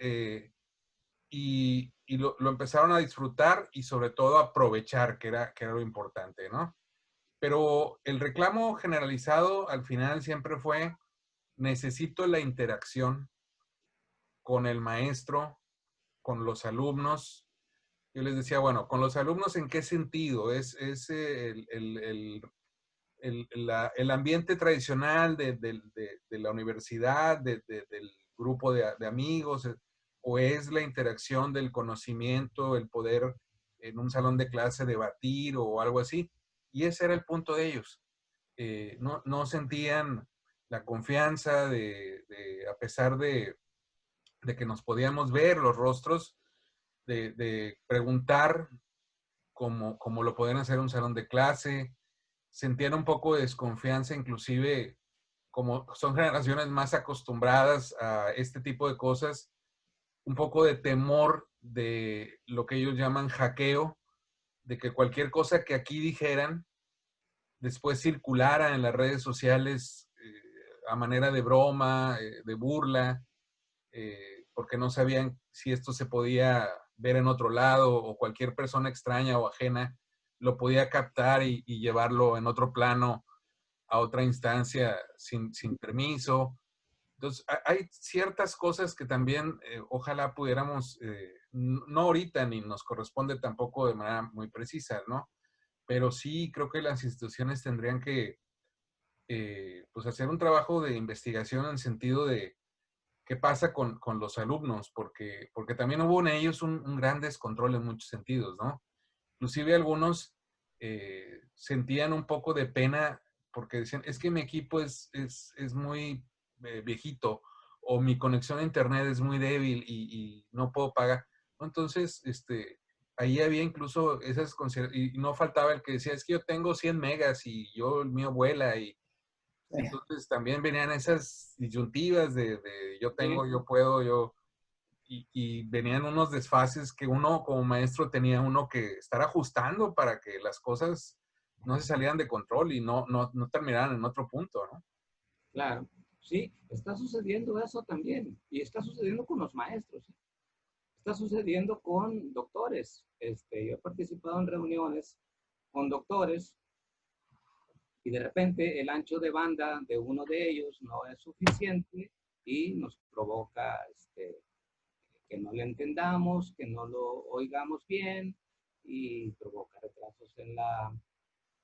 y lo empezaron a disfrutar y sobre todo a aprovechar, que era lo importante, ¿no? Pero el reclamo generalizado al final siempre fue: necesito la interacción con el maestro, con los alumnos. Yo les decía, bueno, ¿con los alumnos en qué sentido? Es el ambiente tradicional de la universidad, del grupo de amigos, o es la interacción del conocimiento, el poder en un salón de clase debatir o algo así. Y ese era el punto de ellos. No sentían la confianza a pesar de que nos podíamos ver los rostros, de preguntar como lo podían hacer en un salón de clase. Sentían un poco de desconfianza, inclusive como son generaciones más acostumbradas a este tipo de cosas, un poco de temor de lo que ellos llaman hackeo, de que cualquier cosa que aquí dijeran después circulara en las redes sociales, a manera de broma, de burla, porque no sabían si esto se podía ver en otro lado o cualquier persona extraña o ajena lo podía captar y llevarlo en otro plano a otra instancia sin permiso. Entonces, hay ciertas cosas que también ojalá pudiéramos, no ahorita ni nos corresponde tampoco de manera muy precisa, ¿no? Pero sí creo que las instituciones tendrían que pues hacer un trabajo de investigación en el sentido de qué pasa con los alumnos, porque también hubo en ellos un gran descontrol en muchos sentidos, ¿no? Inclusive algunos sentían un poco de pena porque decían, es que mi equipo es muy viejito o mi conexión a internet es muy débil y no puedo pagar. Entonces, ahí había incluso esas, y no faltaba el que decía, es que yo tengo 100 megas y yo, el mío vuela, y entonces también venían esas disyuntivas de yo tengo, yo puedo, y venían unos desfases que uno como maestro tenía uno que estar ajustando para que las cosas no se salieran de control y no terminaran en otro punto, ¿no? Claro, sí, está sucediendo eso también, y está sucediendo con los maestros, ¿sí? Está sucediendo con doctores. Yo he participado en reuniones con doctores y de repente el ancho de banda de uno de ellos no es suficiente y nos provoca que no le entendamos, que no lo oigamos bien y provoca retrasos en la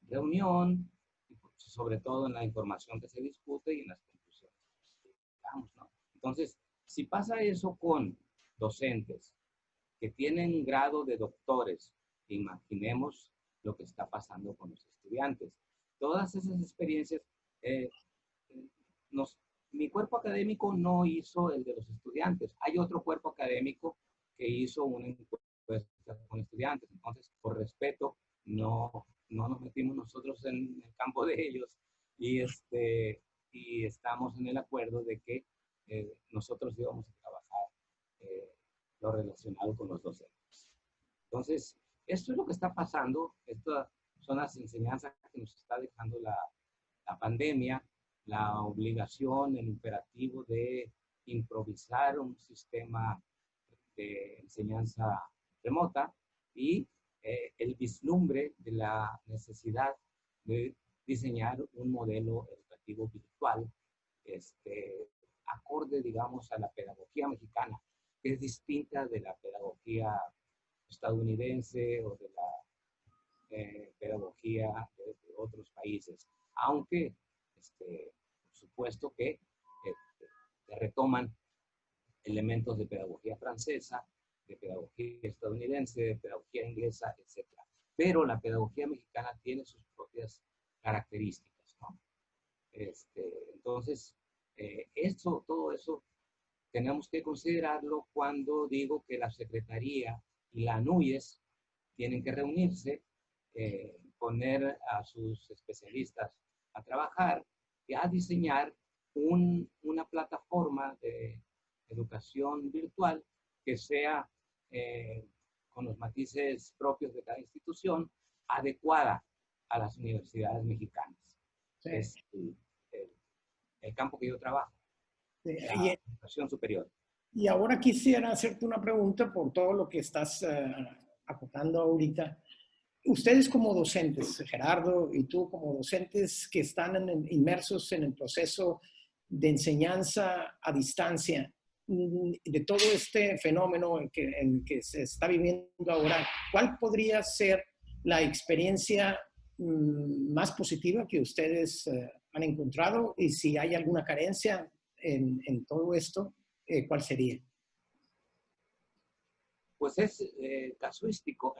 reunión, y sobre todo en la información que se discute y en las conclusiones que llegamos, ¿no? Entonces, si pasa eso con docentes que tienen grado de doctores, imaginemos lo que está pasando con los estudiantes. Todas esas experiencias, eh, nos, mi cuerpo académico no hizo el de los estudiantes. Hay otro cuerpo académico que hizo una encuesta con estudiantes. Entonces, por respeto, no nos metimos nosotros en el campo de ellos y, y estamos en el acuerdo de que nosotros íbamos a trabajar lo relacionado con los docentes. Entonces, esto es lo que está pasando. Estas son las enseñanzas que nos está dejando la pandemia, la obligación, el imperativo de improvisar un sistema de enseñanza remota y el vislumbre de la necesidad de diseñar un modelo educativo virtual acorde, digamos, a la pedagogía mexicana, que es distinta de la pedagogía estadounidense o de la pedagogía de otros países, aunque por supuesto que retoman elementos de pedagogía francesa, de pedagogía estadounidense, de pedagogía inglesa, etc. Pero la pedagogía mexicana tiene sus propias características, ¿no? Entonces, todo eso tenemos que considerarlo cuando digo que la Secretaría y la NUYES tienen que reunirse, poner a sus especialistas a trabajar y a diseñar una plataforma de educación virtual que sea, con los matices propios de cada institución, adecuada a las universidades mexicanas. Sí. Es el campo que yo trabajo, sí. La educación superior. Y ahora quisiera hacerte una pregunta por todo lo que estás acotando ahorita. Ustedes como docentes, Gerardo, y tú como docentes que están inmersos en el proceso de enseñanza a distancia, de todo este fenómeno en que se está viviendo ahora, ¿cuál podría ser la experiencia más positiva que ustedes han encontrado? Y si hay alguna carencia en todo esto, ¿cuál sería? Pues es casuístico,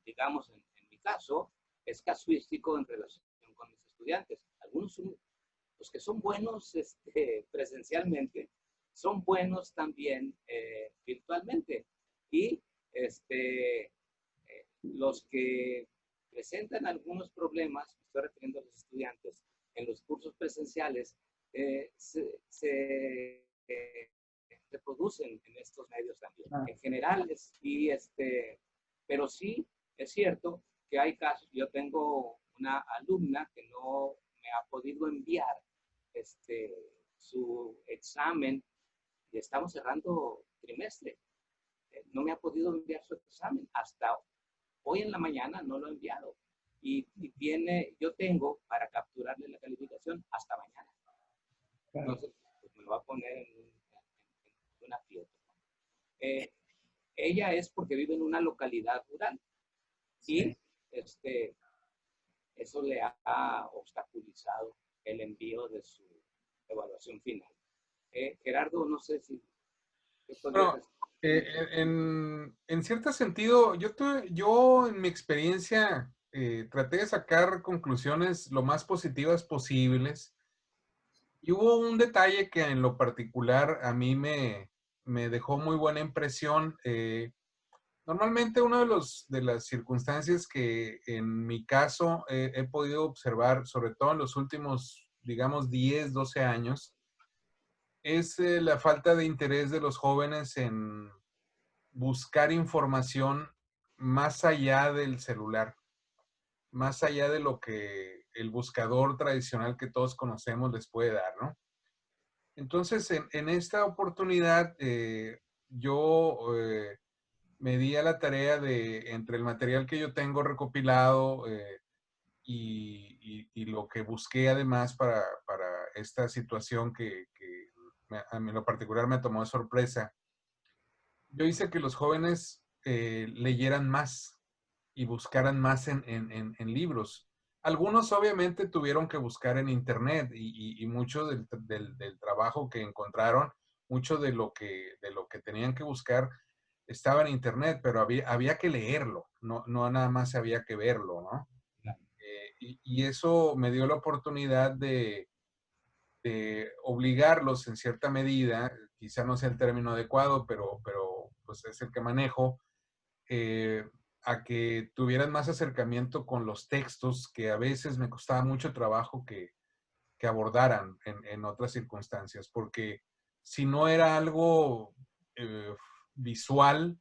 digamos, en mi caso, es casuístico en relación con mis estudiantes. Algunos son, los que son buenos presencialmente, son buenos también virtualmente. Y los que presentan algunos problemas, me estoy refiriendo a los estudiantes, en los cursos presenciales, se reproducen en estos medios también. En general, pero sí es cierto que hay casos. Yo tengo una alumna que no me ha podido enviar su examen y estamos cerrando trimestre. No me ha podido enviar su examen. Hasta hoy en la mañana no lo he enviado. Y yo tengo para capturarle la calificación hasta mañana. Entonces, pues me lo va a poner en una fiesta. Ella es porque vive en una localidad rural y eso le ha obstaculizado el envío de su evaluación final. Gerardo, no sé si... Bueno, en cierto sentido, yo en mi experiencia traté de sacar conclusiones lo más positivas posibles. Y hubo un detalle que en lo particular a mí me dejó muy buena impresión. Normalmente una de las circunstancias que en mi caso he podido observar, sobre todo en los últimos, digamos, 10, 12 años, es la falta de interés de los jóvenes en buscar información más allá del celular, más allá de lo que el buscador tradicional que todos conocemos les puede dar, ¿no? Entonces, en esta oportunidad, yo me di a la tarea de, entre el material que yo tengo recopilado y lo que busqué además para esta situación que a mí en lo particular me tomó de sorpresa, yo hice que los jóvenes leyeran más y buscaran más en libros. Algunos obviamente tuvieron que buscar en internet y mucho del trabajo que encontraron, mucho de lo que tenían que buscar estaba en internet, pero había que leerlo, no nada más había que verlo, ¿no? Y eso me dio la oportunidad de obligarlos en cierta medida, quizá no sea el término adecuado, pero pues es el que manejo, eh, a que tuvieran más acercamiento con los textos que a veces me costaba mucho trabajo que abordaran en otras circunstancias, porque si no era algo visual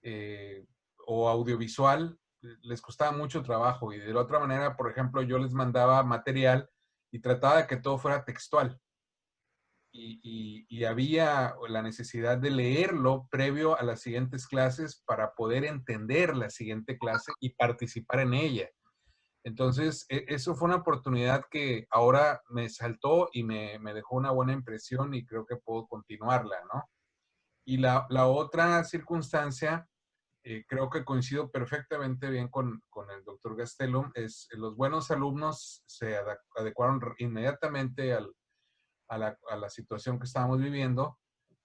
eh, o audiovisual, les costaba mucho trabajo y de la otra manera, por ejemplo, yo les mandaba material y trataba de que todo fuera textual y había la necesidad de leerlo previo a las siguientes clases para poder entender la siguiente clase y participar en ella. Entonces, eso fue una oportunidad que ahora me saltó y me dejó una buena impresión y creo que puedo continuarla, ¿no? Y la otra circunstancia, creo que coincido perfectamente bien con el doctor Gastelum, es los buenos alumnos se adecuaron inmediatamente a la situación que estábamos viviendo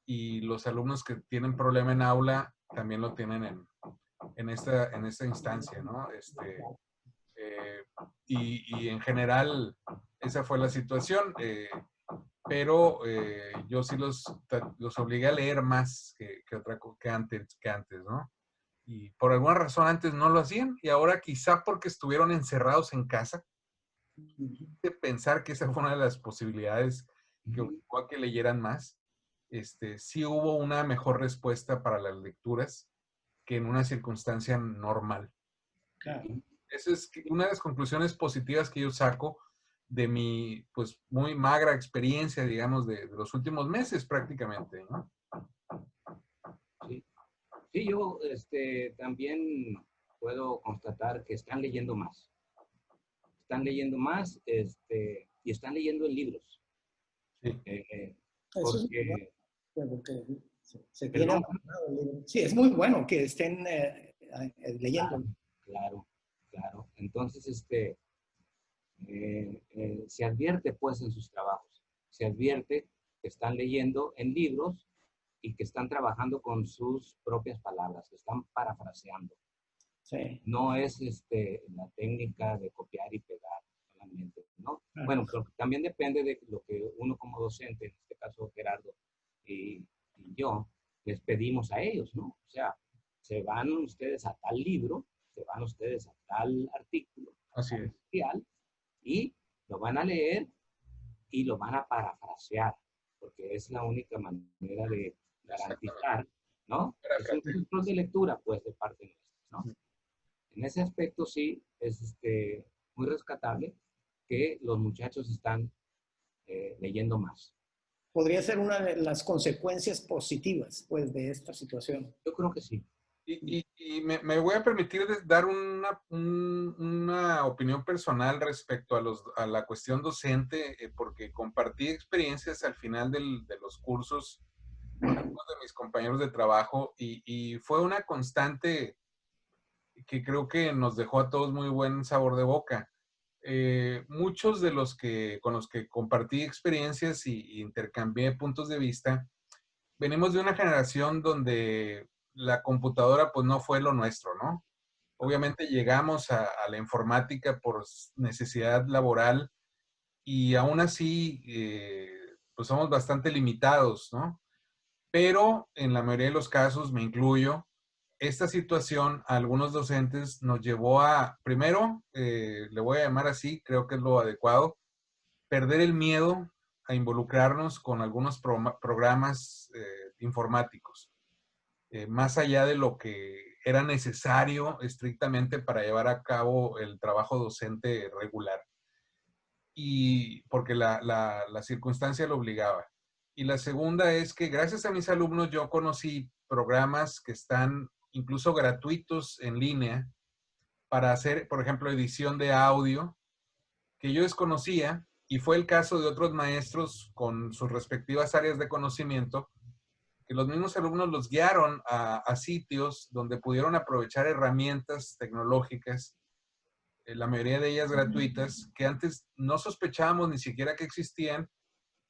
y los alumnos que tienen problema en aula también lo tienen en esta instancia, ¿no? Eh, y en general esa fue la situación, pero yo sí los obligué a leer más que antes, ¿no? Y por alguna razón antes no lo hacían y ahora quizá porque estuvieron encerrados en casa, de pensar que esa fue una de las posibilidades que obligó a que leyeran más. Sí hubo una mejor respuesta para las lecturas que en una circunstancia normal. Claro. Esa es una de las conclusiones positivas que yo saco de mi, pues, muy magra experiencia, digamos, de los últimos meses prácticamente, ¿no? Sí, sí, yo también puedo constatar que están leyendo más. Están leyendo más y están leyendo en libros. Sí. Eso es muy Porque, bueno, porque se tiene perdón, abandonado el libro. Sí, es muy bueno que estén leyendo. claro, claro. Entonces, se advierte pues en sus trabajos, se advierte que están leyendo en libros y que están trabajando con sus propias palabras, que están parafraseando. Sí. No es la técnica de copiar y pegar solamente, ¿no? Claro. Bueno, pero también depende de lo que uno como docente, en este caso Gerardo y yo, les pedimos a ellos, ¿no? O sea, se van ustedes a tal libro, se van ustedes a tal artículo, a Así tal es. material, y lo van a leer y lo van a parafrasear, porque es la única manera de Exactamente. garantizar, ¿no? Es un control de lectura, pues, de parte nuestra, ¿no? En ese aspecto sí es muy rescatable que los muchachos están leyendo más. Podría ser una de las consecuencias positivas, pues, de esta situación. Yo creo que sí. Y me voy a permitir dar una opinión personal respecto a la cuestión docente, porque compartí experiencias al final de los cursos con algunos de mis compañeros de trabajo y fue una constante que creo que nos dejó a todos muy buen sabor de boca. Muchos de con los que compartí experiencias y intercambié puntos de vista, venimos de una generación donde la computadora pues no fue lo nuestro, ¿no? Obviamente llegamos a la informática por necesidad laboral y aún así pues somos bastante limitados, ¿no? Pero en la mayoría de los casos, me incluyo, esta situación a algunos docentes nos llevó a, primero, le voy a llamar así, creo que es lo adecuado, perder el miedo a involucrarnos con algunos programas informáticos, más allá de lo que era necesario estrictamente para llevar a cabo el trabajo docente regular. Y porque la circunstancia lo obligaba. Y la segunda es que gracias a mis alumnos yo conocí programas que están incluso gratuitos en línea para hacer, por ejemplo, edición de audio, que yo desconocía, y fue el caso de otros maestros con sus respectivas áreas de conocimiento, que los mismos alumnos los guiaron a sitios donde pudieron aprovechar herramientas tecnológicas, la mayoría de ellas gratuitas, que antes no sospechábamos ni siquiera que existían,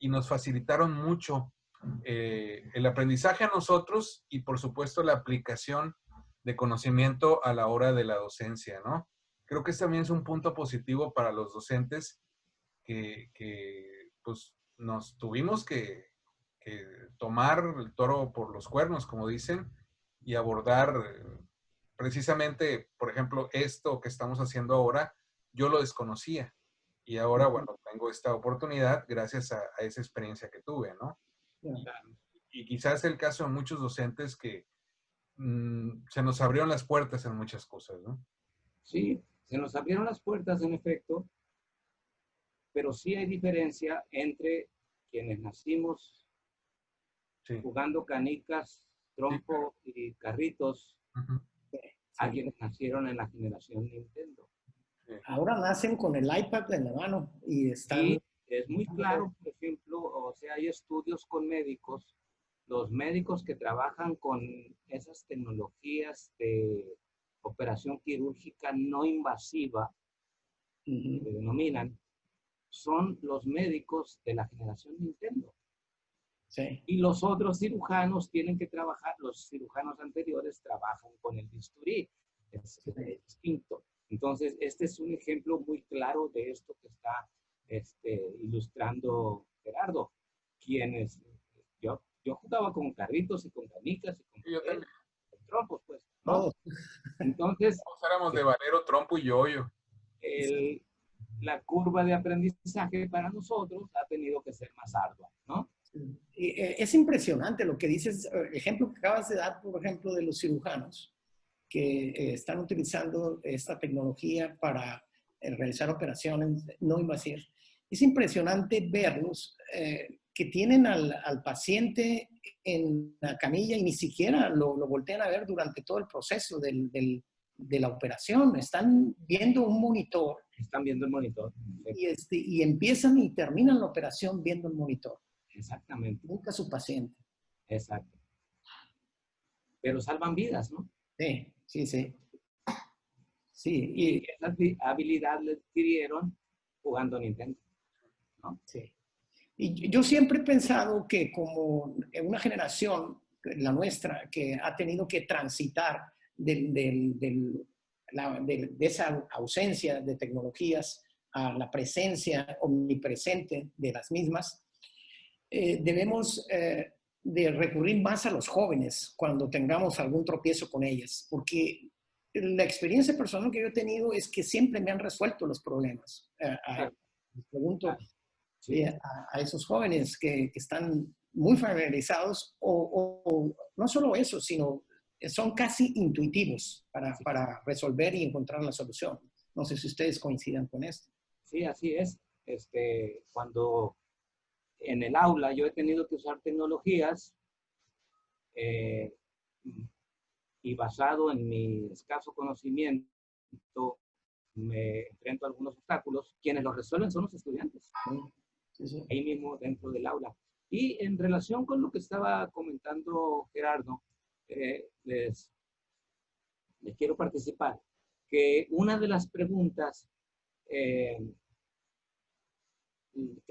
y nos facilitaron mucho el aprendizaje a nosotros y por supuesto la aplicación de conocimiento a la hora de la docencia, ¿no? Creo que este también es un punto positivo para los docentes pues nos tuvimos que tomar el toro por los cuernos, como dicen, y abordar precisamente, por ejemplo, esto que estamos haciendo ahora, yo lo desconocía. Y ahora, bueno, tengo esta oportunidad gracias a esa experiencia que tuve, ¿no? Y quizás el caso de muchos docentes que se nos abrieron las puertas en muchas cosas, ¿no? Sí, se nos abrieron las puertas en efecto, pero sí hay diferencia entre quienes nacimos Sí. jugando canicas, trompo y carritos, a quienes nacieron en la generación Nintendo. Ahora nacen con el iPad en la mano y están... Y es muy claro, por ejemplo, o sea, hay estudios con médicos, los médicos que trabajan con esas tecnologías de operación quirúrgica no invasiva, que denominan, son los médicos de la generación Nintendo. Sí. Y los otros cirujanos tienen que trabajar, los cirujanos anteriores trabajan con el bisturí. Es distinto. Entonces, este es un ejemplo muy claro de esto que está ilustrando Gerardo. Yo jugaba con carritos y con canicas y con trompos, pues, ¿no? Oh. Entonces, todos éramos de valero, trompo y yoyo. La curva de aprendizaje para nosotros ha tenido que ser más ardua, ¿no? Es impresionante lo que dices, el ejemplo que acabas de dar, por ejemplo, de los cirujanos que están utilizando esta tecnología para realizar operaciones no invasivas. Es impresionante verlos que tienen al paciente en la camilla y ni siquiera lo voltean a ver durante todo el proceso de la operación. Están viendo un monitor. Están viendo el monitor. Y empiezan y terminan la operación viendo el monitor. Exactamente. Nunca su paciente. Exacto. Pero salvan vidas, ¿no? Sí, sí, sí. Sí, y esa habilidad la adquirieron jugando Nintendo, ¿no? Sí. Y yo siempre he pensado que como una generación, la nuestra, que ha tenido que transitar de esa ausencia de tecnologías a la presencia omnipresente de las mismas, debemos de recurrir más a los jóvenes cuando tengamos algún tropiezo con ellas, porque la experiencia personal que yo he tenido es que siempre me han resuelto los problemas. Les pregunto sí, a esos jóvenes que están muy familiarizados o no solo eso, sino son casi intuitivos para resolver y encontrar la solución. No sé si ustedes coincidan con esto. Sí, así es. Cuando en el aula yo he tenido que usar tecnologías y basado en mi escaso conocimiento me enfrento a algunos obstáculos, quienes los resuelven son los estudiantes, sí, sí. Ahí mismo dentro del aula. Y en relación con lo que estaba comentando Gerardo, les quiero participar, que una de las preguntas que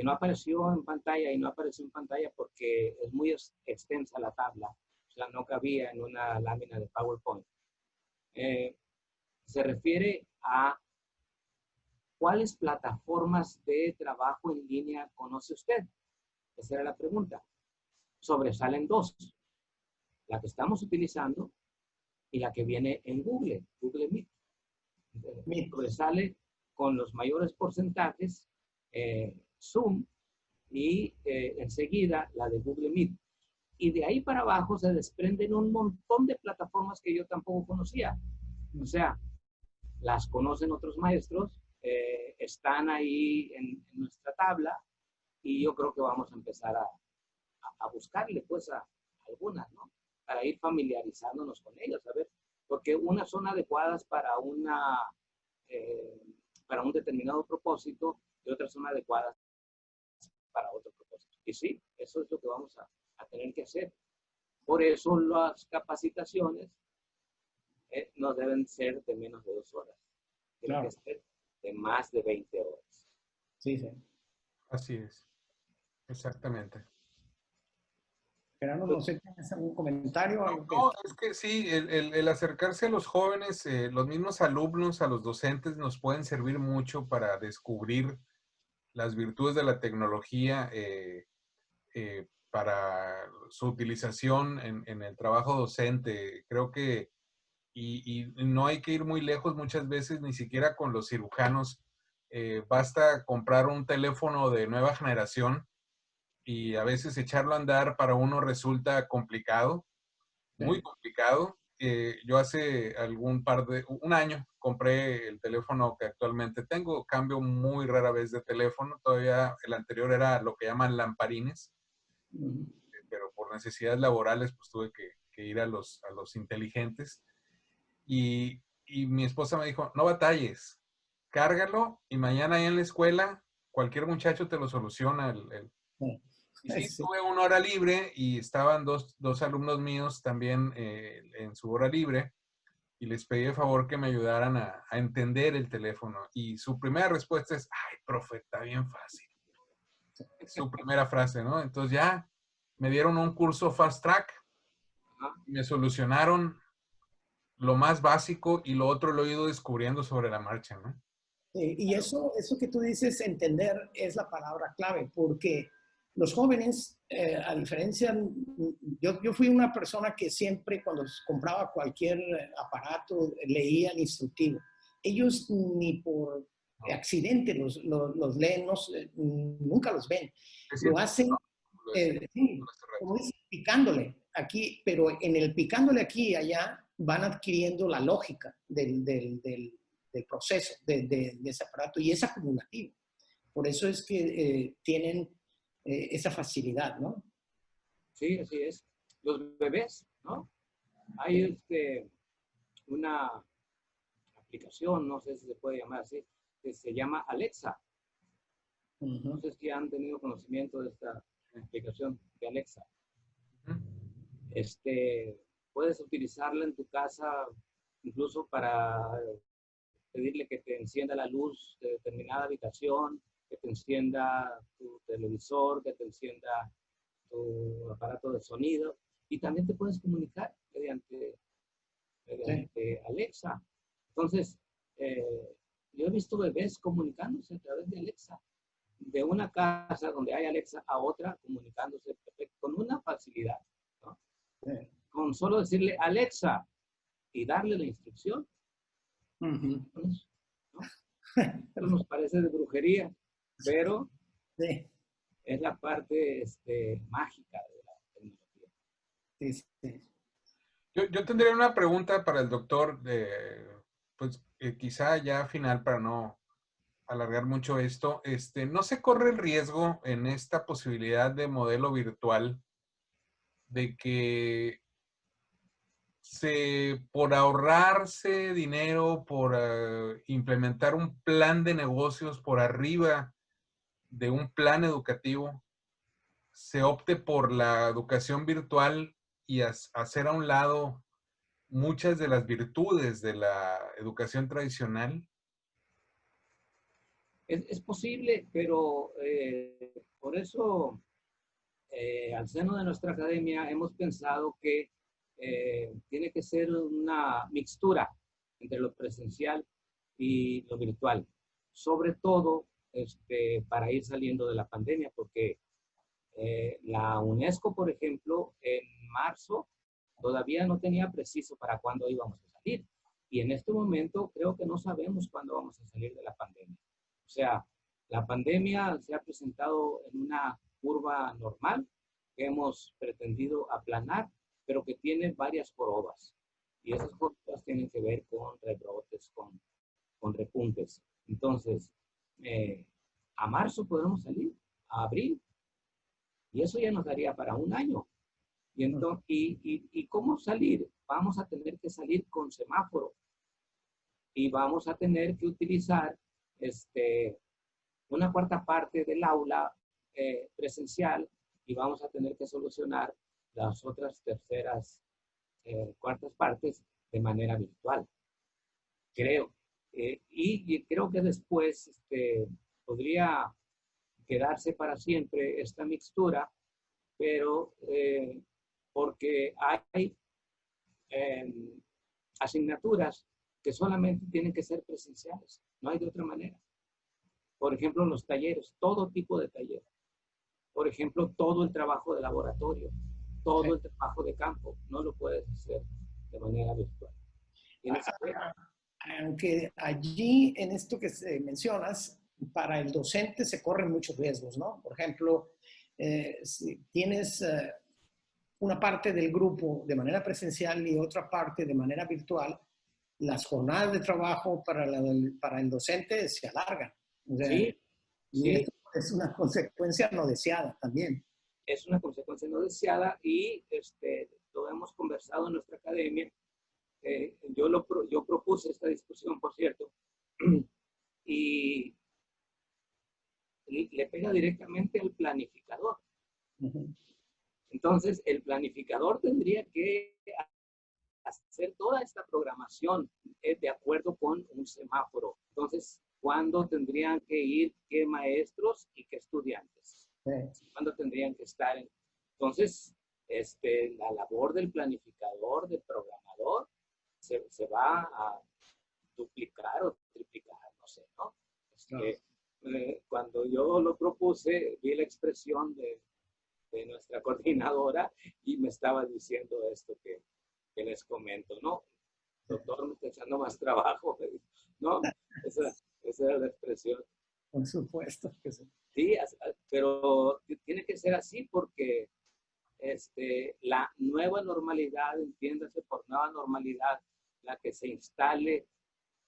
no apareció en pantalla y no apareció en pantalla porque es muy extensa la tabla, o sea, no cabía en una lámina de PowerPoint, se refiere a ¿cuáles plataformas de trabajo en línea conoce usted? Esa era la pregunta. Sobresalen dos. La que estamos utilizando y la que viene en Google, Google Meet. Meet. Sobresale con los mayores porcentajes Zoom y enseguida la de Google Meet. Y de ahí para abajo se desprenden un montón de plataformas que yo tampoco conocía. O sea, las conocen otros maestros, están ahí en nuestra tabla y yo creo que vamos a empezar a buscarle pues a algunas, ¿no? Para ir familiarizándonos con ellas, a ver, porque unas son adecuadas para para un determinado propósito y otras son adecuadas para otro propósito. Y sí, eso es lo que vamos a tener que hacer. Por eso las capacitaciones no deben ser de menos de 2 horas. Tienen que ser de más de 20 horas. Sí, sí. Así es. Exactamente. Gerardo, no sé, ¿tienes algún comentario? Algo que... No, es que sí, el acercarse a los jóvenes, los mismos alumnos, a los docentes, nos pueden servir mucho para descubrir las virtudes de la tecnología para su utilización en el trabajo docente. Creo que, y no hay que ir muy lejos muchas veces, ni siquiera con los cirujanos. Basta comprar un teléfono de nueva generación y a veces echarlo a andar para uno resulta complicado, muy complicado. Yo hace un año compré el teléfono que actualmente tengo. Cambio muy rara vez de teléfono. Todavía el anterior era lo que llaman lamparines, pero por necesidades laborales pues tuve que ir a los inteligentes. Y mi esposa me dijo, no batalles, cárgalo y mañana ahí en la escuela cualquier muchacho te lo soluciona. Y sí, Sí. tuve una hora libre y estaban dos alumnos míos también en su hora libre y les pedí de favor que me ayudaran a entender el teléfono. Y su primera respuesta es, ay, profe, está bien fácil. Es su primera frase, ¿no? Entonces ya me dieron un curso Fast Track, me solucionaron lo más básico y lo otro lo he ido descubriendo sobre la marcha, ¿no? Y eso que tú dices, entender, es la palabra clave, porque los jóvenes, a diferencia, yo fui una persona que siempre cuando compraba cualquier aparato leía el instructivo. Ellos ni por accidente los leen, nunca los ven. Lo hacen, sí, como dice, picándole aquí, pero en el picándole aquí y allá van adquiriendo la lógica del proceso de ese aparato y es acumulativo. Por eso es que tienen esa facilidad, ¿no? Sí, así es. Los bebés, ¿no? Hay una aplicación, no sé si se puede llamar así, que se llama Alexa. No sé si han tenido conocimiento de esta aplicación de Alexa. Puedes utilizarla en tu casa incluso para pedirle que te encienda la luz de determinada habitación, que te encienda tu televisor, que te encienda tu aparato de sonido, y también te puedes comunicar mediante Alexa. Entonces, yo he visto bebés comunicándose a través de Alexa, de una casa donde hay Alexa a otra, comunicándose con una facilidad, ¿no? Con solo decirle Alexa y darle la instrucción. ¿No? Esto nos parece de brujería, pero es la parte mágica de la tecnología. Sí. Yo tendría una pregunta para el doctor, pues quizá ya final para no alargar mucho esto. ¿No se corre el riesgo en esta posibilidad de modelo virtual de que por ahorrarse dinero, por implementar un plan de negocios por arriba de un plan educativo, se opte por la educación virtual y hacer a un lado muchas de las virtudes de la educación tradicional? Es posible, pero por eso al seno de nuestra academia hemos pensado que tiene que ser una mixtura entre lo presencial y lo virtual, sobre todo para ir saliendo de la pandemia, porque la UNESCO, por ejemplo, en marzo todavía no tenía preciso para cuándo íbamos a salir. Y en este momento creo que no sabemos cuándo vamos a salir de la pandemia. O sea, la pandemia se ha presentado en una curva normal que hemos pretendido aplanar, pero que tiene varias curvas. Y esas curvas tienen que ver con rebrotes, con repuntes. Entonces, a marzo podemos salir, a abril, y eso ya nos daría para un año. Y, entonces, ¿y cómo salir? Vamos a tener que salir con semáforo y vamos a tener que utilizar una cuarta parte del aula presencial y vamos a tener que solucionar las otras terceras, cuartas partes de manera virtual. Creo. Y creo que después podría quedarse para siempre esta mixtura, pero porque hay asignaturas que solamente tienen que ser presenciales, no hay de otra manera. Por ejemplo, los talleres, todo tipo de talleres. Por ejemplo, todo el trabajo de laboratorio, todo el trabajo de campo, no lo puedes hacer de manera virtual. Aunque allí, en esto que mencionas, para el docente se corren muchos riesgos, ¿no? Por ejemplo, si tienes una parte del grupo de manera presencial y otra parte de manera virtual, las jornadas de trabajo para el docente se alargan. O sea, sí, y sí. esto es una consecuencia no deseada también. Es una consecuencia no deseada y lo hemos conversado en nuestra academia. Yo propuse esta discusión, por cierto, y le pega directamente al planificador. Entonces, el planificador tendría que hacer toda esta programación de acuerdo con un semáforo. Entonces, ¿cuándo tendrían que ir qué maestros y qué estudiantes? ¿Cuándo tendrían que estar? Entonces, la labor del planificador, del programador, se va a duplicar o triplicar, no sé, ¿no? Cuando yo lo propuse, vi la expresión de nuestra coordinadora y me estaba diciendo esto que les comento, ¿no? Doctor, me está echando más trabajo, ¿no? Esa era la expresión. Por supuesto que sí. Sí, pero tiene que ser así porque la nueva normalidad, entiéndase por nueva normalidad, la que se instale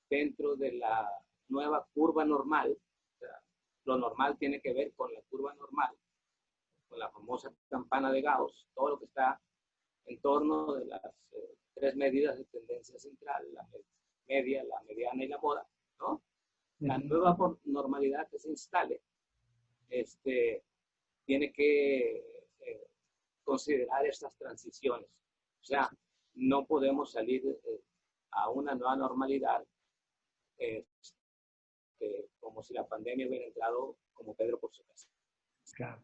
dentro de la nueva curva normal. O sea, lo normal tiene que ver con la curva normal, con la famosa campana de Gauss, todo lo que está en torno de las tres medidas de tendencia central, la media, la mediana y la moda, ¿no? La nueva normalidad que se instale tiene que considerar estas transiciones. O sea, no podemos salir a una nueva normalidad como si la pandemia hubiera entrado como Pedro por su casa. Claro.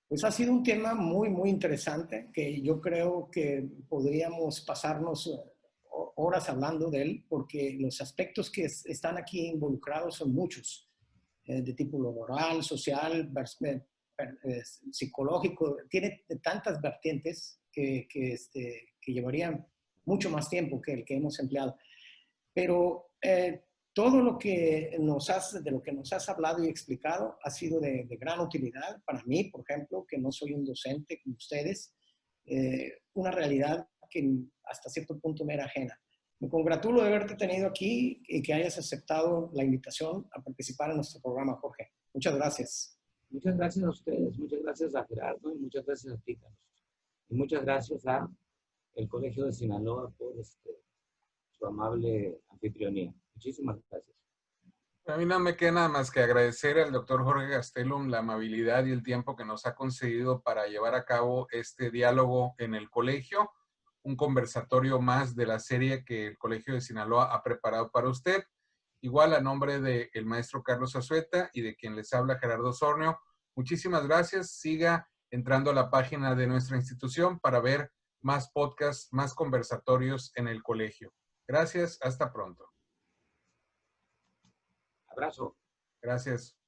Pues ha sido un tema muy, muy interesante que yo creo que podríamos pasarnos horas hablando de él porque los aspectos que están aquí involucrados son muchos, de tipo laboral, social, psicológico. Tiene tantas vertientes que llevarían mucho más tiempo que el que hemos empleado. Pero todo lo que de lo que nos has hablado y explicado ha sido de gran utilidad para mí, por ejemplo, que no soy un docente como ustedes, una realidad que hasta cierto punto me era ajena. Me congratulo de haberte tenido aquí y que hayas aceptado la invitación a participar en nuestro programa, Jorge. Muchas gracias. Muchas gracias a ustedes, muchas gracias a Gerardo y muchas gracias a ti, Carlos. Y muchas gracias a el Colegio de Sinaloa por su amable anfitrionía. Muchísimas gracias. A mí no me queda nada más que agradecer al doctor Jorge Gastelum la amabilidad y el tiempo que nos ha concedido para llevar a cabo este diálogo en el colegio, un conversatorio más de la serie que el Colegio de Sinaloa ha preparado para usted. Igual a nombre del maestro Carlos Azueta y de quien les habla Gerardo Sornio, muchísimas gracias. Siga entrando a la página de nuestra institución para ver más podcasts, más conversatorios en el colegio. Gracias, hasta pronto. Abrazo. Gracias.